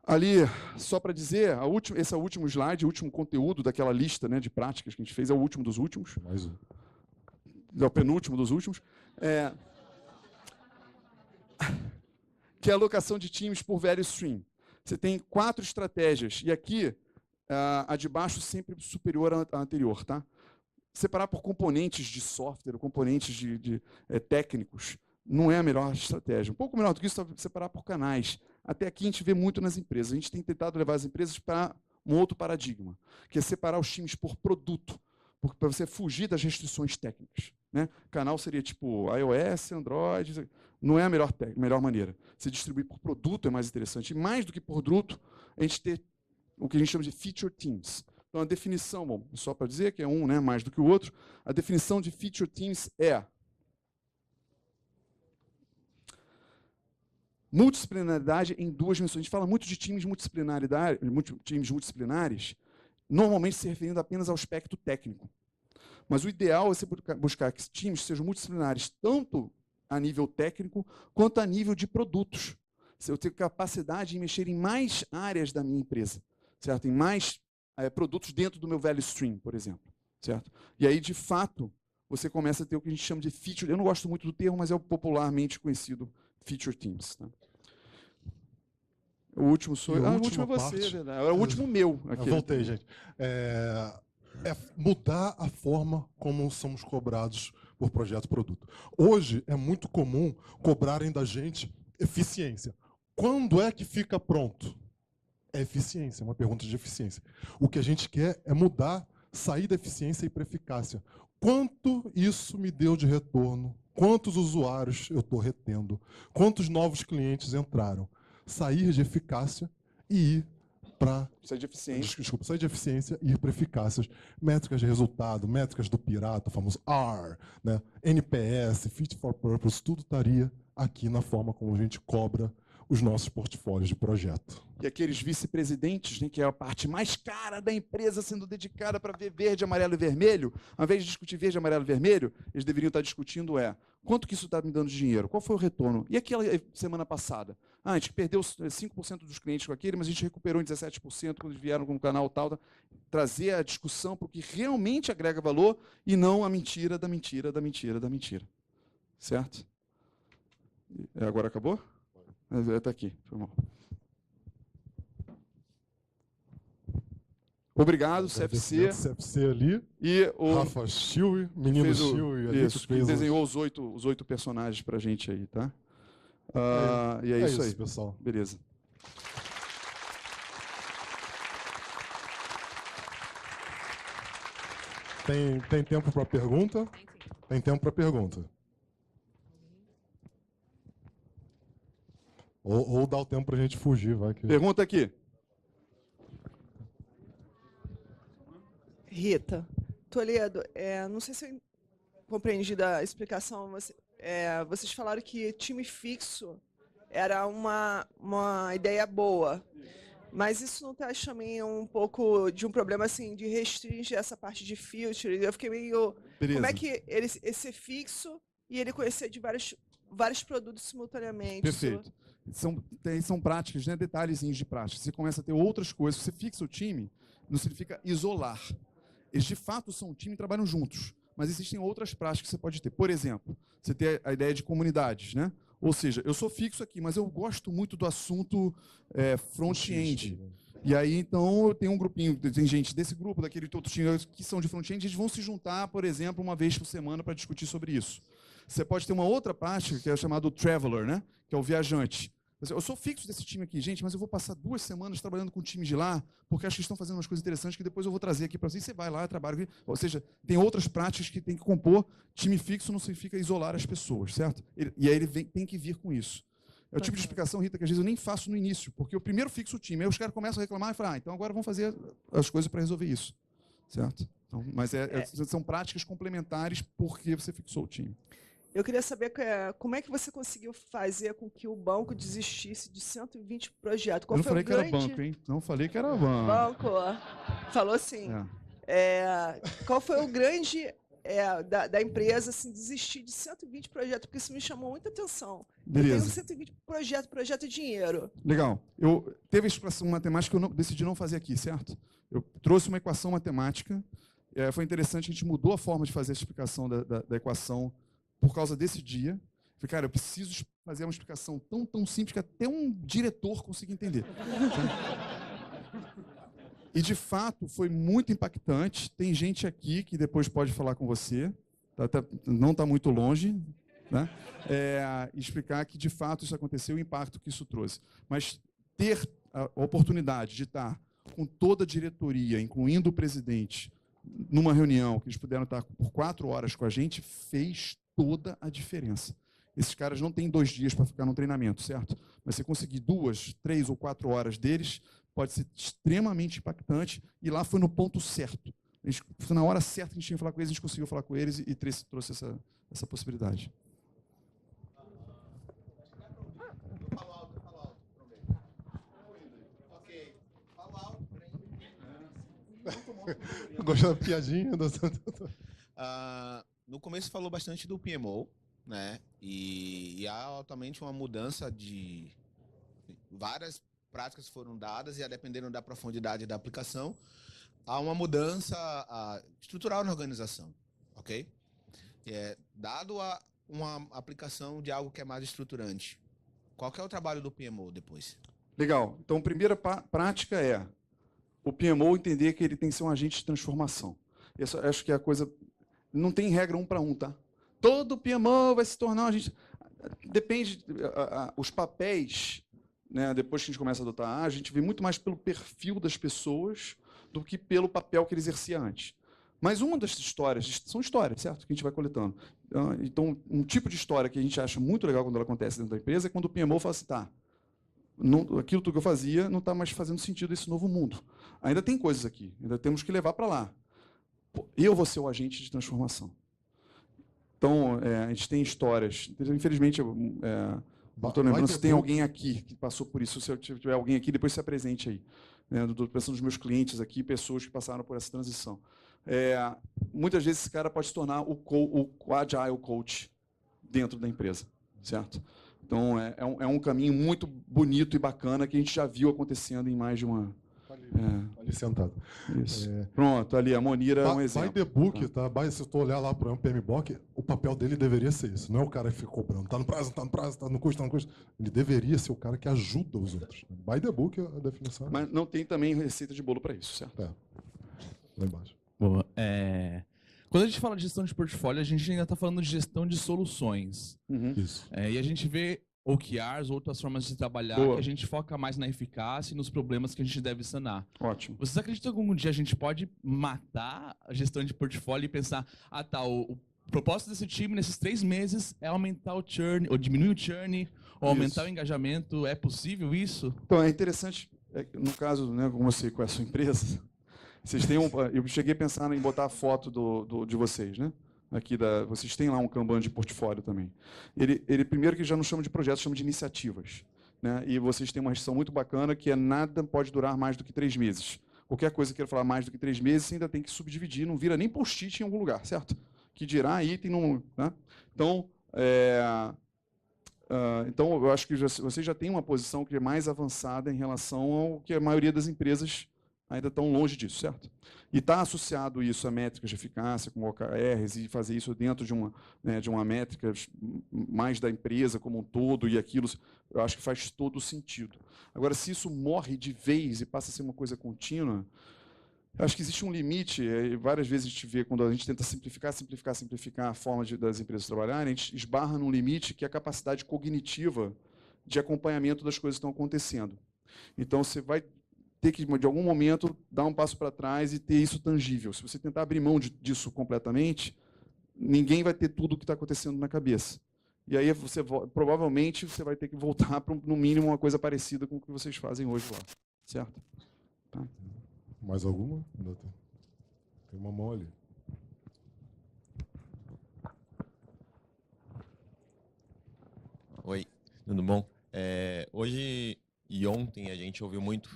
Ali, só para dizer, esse é o último slide, o último conteúdo daquela lista, né, de práticas que a gente fez, é o último dos últimos. Mais um. É o penúltimo dos últimos. Que é a alocação de times por value stream. Você tem 4 estratégias, e aqui a de baixo sempre superior à anterior. Tá? Separar por componentes de software, componentes técnicos, não é a melhor estratégia. Um pouco melhor do que isso é separar por canais. Até aqui a gente vê muito nas empresas. A gente tem tentado levar as empresas para um outro paradigma, que é separar os times por produto, para você fugir das restrições técnicas. Né? Canal seria tipo iOS, Android, não é a melhor maneira. Se distribuir por produto é mais interessante. E mais do que por produto, a gente ter o que a gente chama de feature teams. Então, a definição, bom, só para dizer que é um, né, mais do que o outro, a definição de feature teams é multidisciplinaridade em 2 dimensões. A gente fala muito de times multidisciplinares, normalmente se referindo apenas ao aspecto técnico. Mas o ideal é você buscar que times sejam multidisciplinares tanto a nível técnico quanto a nível de produtos. eu tenho capacidade de mexer em mais áreas da minha empresa, certo? Em mais produtos dentro do meu value stream, por exemplo, certo? E aí, de fato, você começa a ter o que a gente chama de feature. Eu não gosto muito do termo, mas é o popularmente conhecido feature teams. Tá? O último sou eu. O último é você, verdade. É o último meu. Aqui, voltei, gente. É mudar a forma como somos cobrados por projeto produto. Hoje é muito comum cobrarem da gente eficiência. Quando é que fica pronto? É eficiência, é uma pergunta de eficiência. O que a gente quer é mudar, sair da eficiência e ir para eficácia. Quanto isso me deu de retorno? Quantos usuários eu estou retendo? Quantos novos clientes entraram? Sair de eficácia e ir para... Sair de eficiência. Desculpa, sair de eficiência e ir para eficácias. Métricas de resultado, métricas do pirata, o famoso R, né? NPS, Fit for Purpose, tudo estaria aqui na forma como a gente cobra os nossos portfólios de projeto. E aqueles vice-presidentes, né, que é a parte mais cara da empresa sendo dedicada para ver verde, amarelo e vermelho, ao invés de discutir verde, amarelo e vermelho, eles deveriam estar discutindo quanto que isso está me dando de dinheiro? Qual foi o retorno? E aquela semana passada? A gente perdeu 5% dos clientes com aquele, mas a gente recuperou em 17% quando eles vieram com o canal tal. Trazer a discussão para o que realmente agrega valor e não a mentira da mentira da mentira da mentira. Certo? Agora acabou? Está aqui. Foi mal. Obrigado, CFC. CFC ali. E o Rafa Schill, menino Schill. Que desenhou os oito personagens para a gente aí, tá? E é isso aí, pessoal. Beleza. Tem tempo para pergunta? Tem tempo para pergunta. Ou dá o tempo para a gente fugir, vai. Pergunta aqui. Rita, Toledo, não sei se eu compreendi da explicação. Vocês falaram que time fixo era uma ideia boa, mas isso não traz também um pouco de um problema assim de restringir essa parte de feature? Eu fiquei meio... Beleza. Como é que esse é fixo e ele conhecer de vários produtos simultaneamente? Perfeito. São práticas, né? Detalhezinhos de prática. Você começa a ter outras coisas. Você fixa o time, não significa isolar. Eles, de fato, são um time e trabalham juntos. Mas existem outras práticas que você pode ter. Por exemplo, você tem a ideia de comunidades, né? Ou seja, eu sou fixo aqui, mas eu gosto muito do assunto front-end. E aí, então, eu tenho um grupinho, tem gente desse grupo, daquele outro time que são de front-end, eles vão se juntar, por exemplo, uma vez por semana para discutir sobre isso. Você pode ter uma outra prática, que é chamada traveler, né? Que é o viajante. Eu sou fixo desse time aqui, gente, mas eu vou passar 2 semanas trabalhando com o time de lá, porque acho que estão fazendo umas coisas interessantes que depois eu vou trazer aqui para você. E você vai lá, trabalha aqui. Ou seja, tem outras práticas que tem que compor. Time fixo não significa isolar as pessoas, certo? E aí ele tem que vir com isso. É o tipo de explicação, Rita, que às vezes eu nem faço no início, porque eu primeiro fixo o time, aí os caras começam a reclamar e falam, então agora vamos fazer as coisas para resolver isso, certo? Então, mas são práticas complementares porque você fixou o time. Eu queria saber como é que você conseguiu fazer com que o banco desistisse de 120 projetos. Eu não falei que era banco, hein? Não falei que era banco. Falou sim. Qual foi o grande da empresa assim, desistir de 120 projetos? Porque isso me chamou muita atenção. Beleza. Eu tenho 120 projeto é dinheiro. Legal. Teve a expressão matemática que eu decidi não fazer aqui, certo? Eu trouxe uma equação matemática. Foi interessante, a gente mudou a forma de fazer a explicação da equação por causa desse dia. Falei, cara, eu preciso fazer uma explicação tão simples que até um diretor consiga entender. E, de fato, foi muito impactante. Tem gente aqui que depois pode falar com você, não está muito longe, né? Explicar que, de fato, isso aconteceu e o impacto que isso trouxe. Mas ter a oportunidade de estar com toda a diretoria, incluindo o presidente, numa reunião, que eles puderam estar por 4 horas com a gente, fez toda a diferença. Esses caras não têm 2 dias para ficar no treinamento, certo? Mas você conseguir 2, 3 ou 4 horas deles, pode ser extremamente impactante, e lá foi no ponto certo. Foi na hora certa que a gente tinha que falar com eles, a gente conseguiu falar com eles e trouxe essa possibilidade. Gostou da piadinha? No começo falou bastante do PMO, né? E há altamente uma mudança várias práticas foram dadas e, a dependendo da profundidade da aplicação, há uma mudança estrutural na organização, ok? Dado uma aplicação de algo que é mais estruturante, qual que é o trabalho do PMO depois? Legal. Então, a primeira prática é o PMO entender que ele tem que ser um agente de transformação. Isso, acho que é a coisa... Não tem regra 1 para 1, tá? Todo PMO vai se tornar um agente... Depende... Os papéis, né, depois que a gente começa a adotar a gente vê muito mais pelo perfil das pessoas do que pelo papel que ele exercia antes. Mas uma das histórias, são histórias, certo? Que a gente vai coletando. Então, um tipo de história que a gente acha muito legal quando ela acontece dentro da empresa é quando o PMO fala assim, tá, aquilo tudo que eu fazia não está mais fazendo sentido nesse novo mundo. Ainda tem coisas aqui, ainda temos que levar para lá. Eu vou ser o agente de transformação. Então, a gente tem histórias. Infelizmente, não estou lembrando se tem alguém aqui que passou por isso. Se tiver alguém aqui, depois se apresente aí. Estou pensando nos meus clientes aqui, pessoas que passaram por essa transição. Muitas vezes esse cara pode se tornar o Agile Coach dentro da empresa, certo? Então, é um caminho muito bonito e bacana que a gente já viu acontecendo em mais de uma... Ali sentado. Isso. Pronto, ali, a Monira é um exemplo. By the book, tá? Se tu olhar lá para o PMBOK, o papel dele deveria ser isso. Não é o cara que fica cobrando. Tá no prazo, tá no custo, tá no custo. Ele deveria ser o cara que ajuda os outros. By the book, a definição. Mas não tem também receita de bolo para isso, certo? Lá embaixo. Boa. Quando a gente fala de gestão de portfólio, a gente ainda está falando de gestão de soluções. Isso. E a gente vê OKRs, outras formas de trabalhar, Boa. que a gente foca mais na eficácia e nos problemas que a gente deve sanar. Ótimo. Vocês acreditam que algum dia a gente pode matar a gestão de portfólio e pensar, o propósito desse time nesses 3 meses é aumentar o churn, ou diminuir o churn, ou aumentar o engajamento? É possível isso? Então, é interessante, no caso, né, com você, com a sua empresa, vocês têm eu cheguei a pensar em botar a foto de vocês, né? Aqui vocês têm lá um Kanban de portfólio também. Ele primeiro que já não chama de projetos, chama de iniciativas. Né? E vocês têm uma restrição muito bacana que nada pode durar mais do que 3 meses. Qualquer coisa que queira falar mais do que 3 meses, você ainda tem que subdividir, não vira nem post-it em algum lugar, certo? Que dirá item, não... Né? Então, então, eu acho que você já tem uma posição que é mais avançada em relação ao que a maioria das empresas ainda estão longe disso, certo? E está associado isso a métricas de eficácia, com OKRs, e fazer isso dentro de uma métrica mais da empresa como um todo, e aquilo, eu acho que faz todo sentido. Agora, se isso morre de vez e passa a ser uma coisa contínua, eu acho que existe um limite, várias vezes a gente vê, quando a gente tenta simplificar a forma das empresas trabalharem, a gente esbarra num limite que é a capacidade cognitiva de acompanhamento das coisas que estão acontecendo. Então, você vai ter que, de algum momento, dar um passo para trás e ter isso tangível. Se você tentar abrir mão disso completamente, ninguém vai ter tudo o que está acontecendo na cabeça. E aí, provavelmente, você vai ter que voltar para, no mínimo, uma coisa parecida com o que vocês fazem hoje lá. Certo? Tá. Mais alguma? Tem uma mão ali. Oi, tudo bom? Hoje e ontem a gente ouviu muito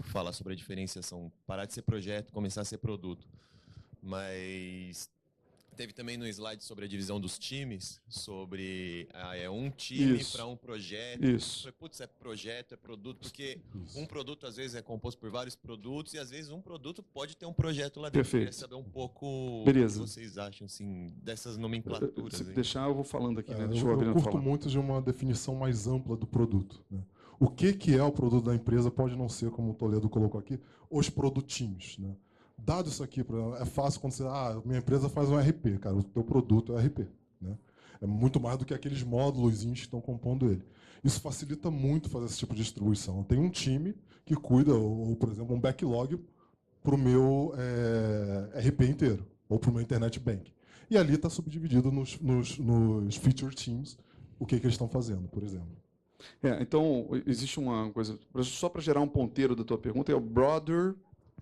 falar sobre a diferenciação, parar de ser projeto, começar a ser produto. Mas teve também no slide sobre a divisão dos times, sobre um time para um projeto. Isso. Putz, é projeto, é produto, porque um produto às vezes é composto por vários produtos e às vezes um produto pode ter um projeto lá dentro. Perfeito. Eu queria saber um pouco Beleza. o que vocês acham assim, dessas nomenclaturas. Se deixar, eu vou falando aqui. Né? Deixa Eu curto muito de uma definição mais ampla do produto. Né? O que é o produto da empresa pode não ser, como o Toledo colocou aqui, os produtinhos. Né? Dado isso aqui, é fácil quando você... minha empresa faz um RP, cara, o teu produto é o RP. Né? É muito mais do que aqueles módulos que estão compondo ele. Isso facilita muito fazer esse tipo de distribuição. Tem um time que cuida, ou por exemplo, um backlog para o meu RP inteiro, ou para o meu Internet Bank. E ali está subdividido nos feature teams o que eles estão fazendo, por exemplo. Então, existe uma coisa, só para gerar um ponteiro da tua pergunta, é o Broader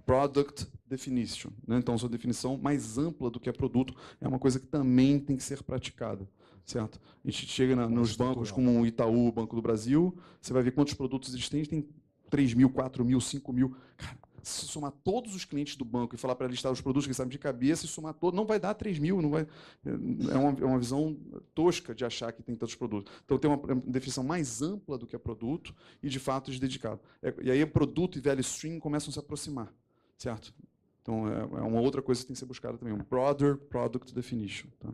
Product Definition. Né? Então, sua definição mais ampla do que é produto é uma coisa que também tem que ser praticada. Certo? A gente chega nos bancos como o Itaú, Banco do Brasil, você vai ver quantos produtos existem, tem 3 mil, 4 mil, 5 mil. Cara, se somar todos os clientes do banco e falar para listar os produtos que eles sabem de cabeça e somar todos, não vai dar 3 mil, não vai, é uma visão tosca de achar que tem tantos produtos. Então, tem uma definição mais ampla do que é produto e, de fato, dedicado. E aí, produto e value stream começam a se aproximar, certo? Então, é uma outra coisa que tem que ser buscada também, um broader product definition. Tá?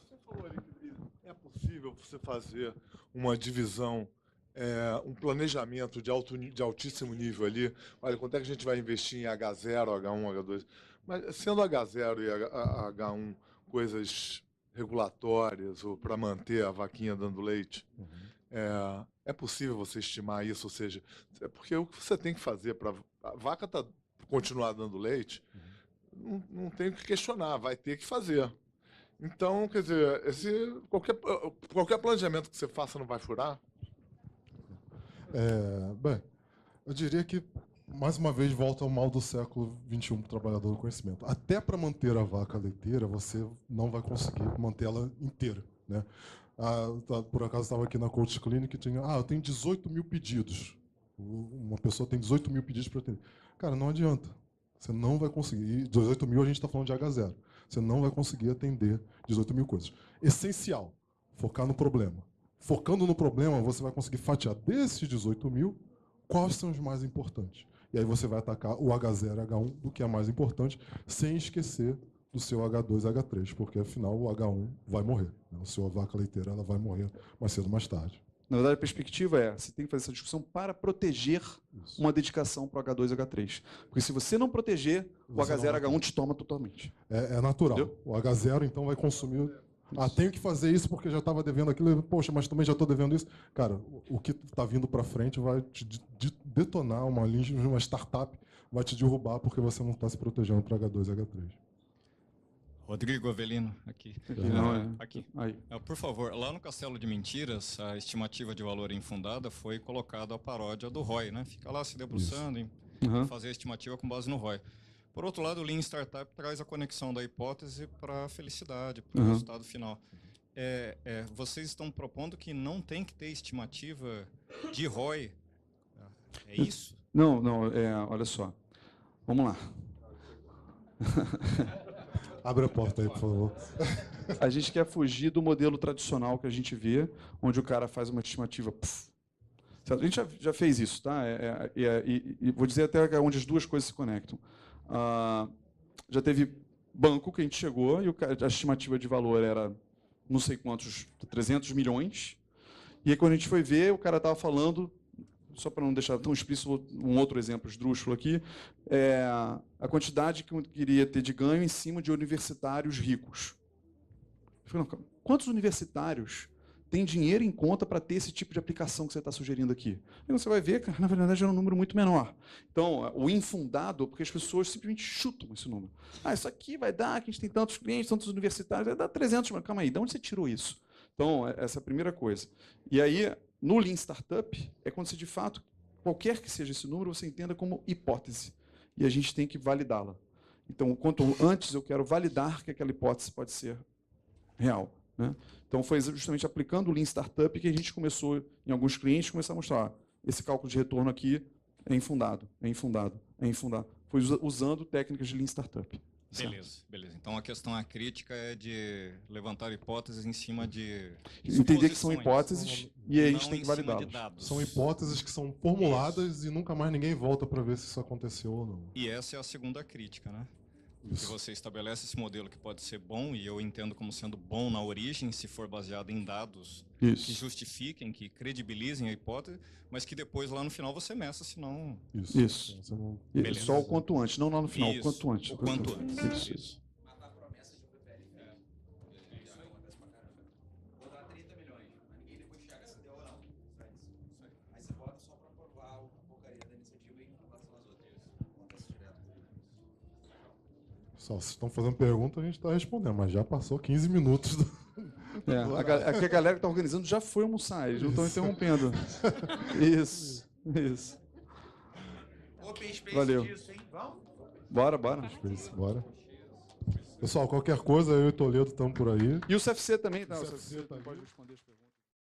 Você falou ali que é possível você fazer uma divisão, um planejamento de altíssimo nível ali. Olha, quanto é que a gente vai investir em H0, H1, H2? Mas sendo H0 e H1 coisas regulatórias ou para manter a vaquinha dando leite, é possível você estimar isso? Ou seja, porque o que você tem que fazer para a vaca continuar dando leite, não tem o que questionar, vai ter que fazer. Então, quer dizer, qualquer planejamento que você faça não vai furar? Bem, eu diria que, mais uma vez, volta ao mal do século XXI para o trabalhador do conhecimento. Até para manter a vaca leiteira, você não vai conseguir mantê-la inteira, né? Por acaso, estava aqui na Coach Clinic e tinha, eu tenho 18 mil pedidos. Uma pessoa tem 18 mil pedidos para atender. Cara, não adianta. Você não vai conseguir. 18 mil a gente está falando de H0. Você não vai conseguir atender 18 mil coisas. Essencial, focar no problema. Focando no problema, você vai conseguir fatiar desses 18 mil quais são os mais importantes. E aí você vai atacar o H0 e H1 do que é mais importante, sem esquecer do seu H2 e H3, porque afinal o H1 vai morrer. A sua vaca leiteira ela vai morrer mais cedo ou mais tarde. Na verdade, a perspectiva você tem que fazer essa discussão para proteger uma dedicação para o H2 e H3. Porque se você não proteger, o H0 e H1 te toma totalmente. É natural. Entendeu? O H0, então, vai consumir... tenho que fazer isso porque já estava devendo aquilo. Poxa, mas também já estou devendo isso. Cara, o que está vindo para frente vai te detonar uma linha, uma startup, vai te derrubar porque você não está se protegendo para H2 e H3. Rodrigo Avelino, aqui. Aqui. Aí. Por favor, lá no Castelo de Mentiras, a estimativa de valor infundada foi colocada a paródia do ROI, né? Fica lá se debruçando em fazer a estimativa com base no ROI. Por outro lado, o Lean Startup traz a conexão da hipótese para a felicidade, para o resultado final. Vocês estão propondo que não tem que ter estimativa de ROI? É isso? Não, olha só. Vamos lá. Abre a porta aí, por favor. A gente quer fugir do modelo tradicional que a gente vê, onde o cara faz uma estimativa. A gente já fez isso, tá? E vou dizer até onde as duas coisas se conectam. Já teve banco que a gente chegou e a estimativa de valor era não sei quantos, 300 milhões. E aí, quando a gente foi ver, o cara estava falando, só para não deixar tão explícito, um outro exemplo esdrúxulo aqui, a quantidade que eu queria ter de ganho em cima de universitários ricos. Eu falei, quantos universitários têm dinheiro em conta para ter esse tipo de aplicação que você está sugerindo aqui? E você vai ver, cara, na verdade, era um número muito menor. Então, o infundado, porque as pessoas simplesmente chutam esse número. Isso aqui vai dar, que a gente tem tantos clientes, tantos universitários, vai dar 300, mas calma aí, de onde você tirou isso? Então, essa é a primeira coisa. E aí, no Lean Startup, é quando você, de fato, qualquer que seja esse número, você entenda como hipótese. E a gente tem que validá-la. Então, quanto antes eu quero validar que aquela hipótese pode ser real, né? Então, foi justamente aplicando o Lean Startup que a gente começou, em alguns clientes, começar a mostrar esse cálculo de retorno aqui é infundado, é infundado, é infundado. Foi usando técnicas de Lean Startup. Beleza. Então, a questão crítica é de levantar hipóteses em cima de entender que são hipóteses e aí a gente tem que validá-las. São hipóteses que são formuladas e nunca mais ninguém volta para ver se isso aconteceu ou não. E essa é a segunda crítica, né? Que você estabelece esse modelo que pode ser bom, e eu entendo como sendo bom na origem, se for baseado em dados que justifiquem, que credibilizem a hipótese, mas que depois, lá no final, você meça, senão... Isso. Só o quanto antes, não lá no final, o quanto antes. O quanto antes. Isso. Matar a promessa de PPL. Isso aí acontece pra caramba. Vou dar 30 milhões, mas ninguém depois chega se deu ou não. Isso aí. Aí você bota só pra provar a porcaria da iniciativa e em relação às outras. Acontece direto. Só, se estão fazendo pergunta, a gente está respondendo, mas já passou 15 minutos. Aqui a galera que está organizando já foi almoçar, eles não estão interrompendo. Isso. Open Space Valeu. disso, hein? Vamos? Bora. Bora. Pessoal, qualquer coisa, eu e Toledo estamos por aí. E o CFC também, tá? O CFC tá pode aí. responder as perguntas.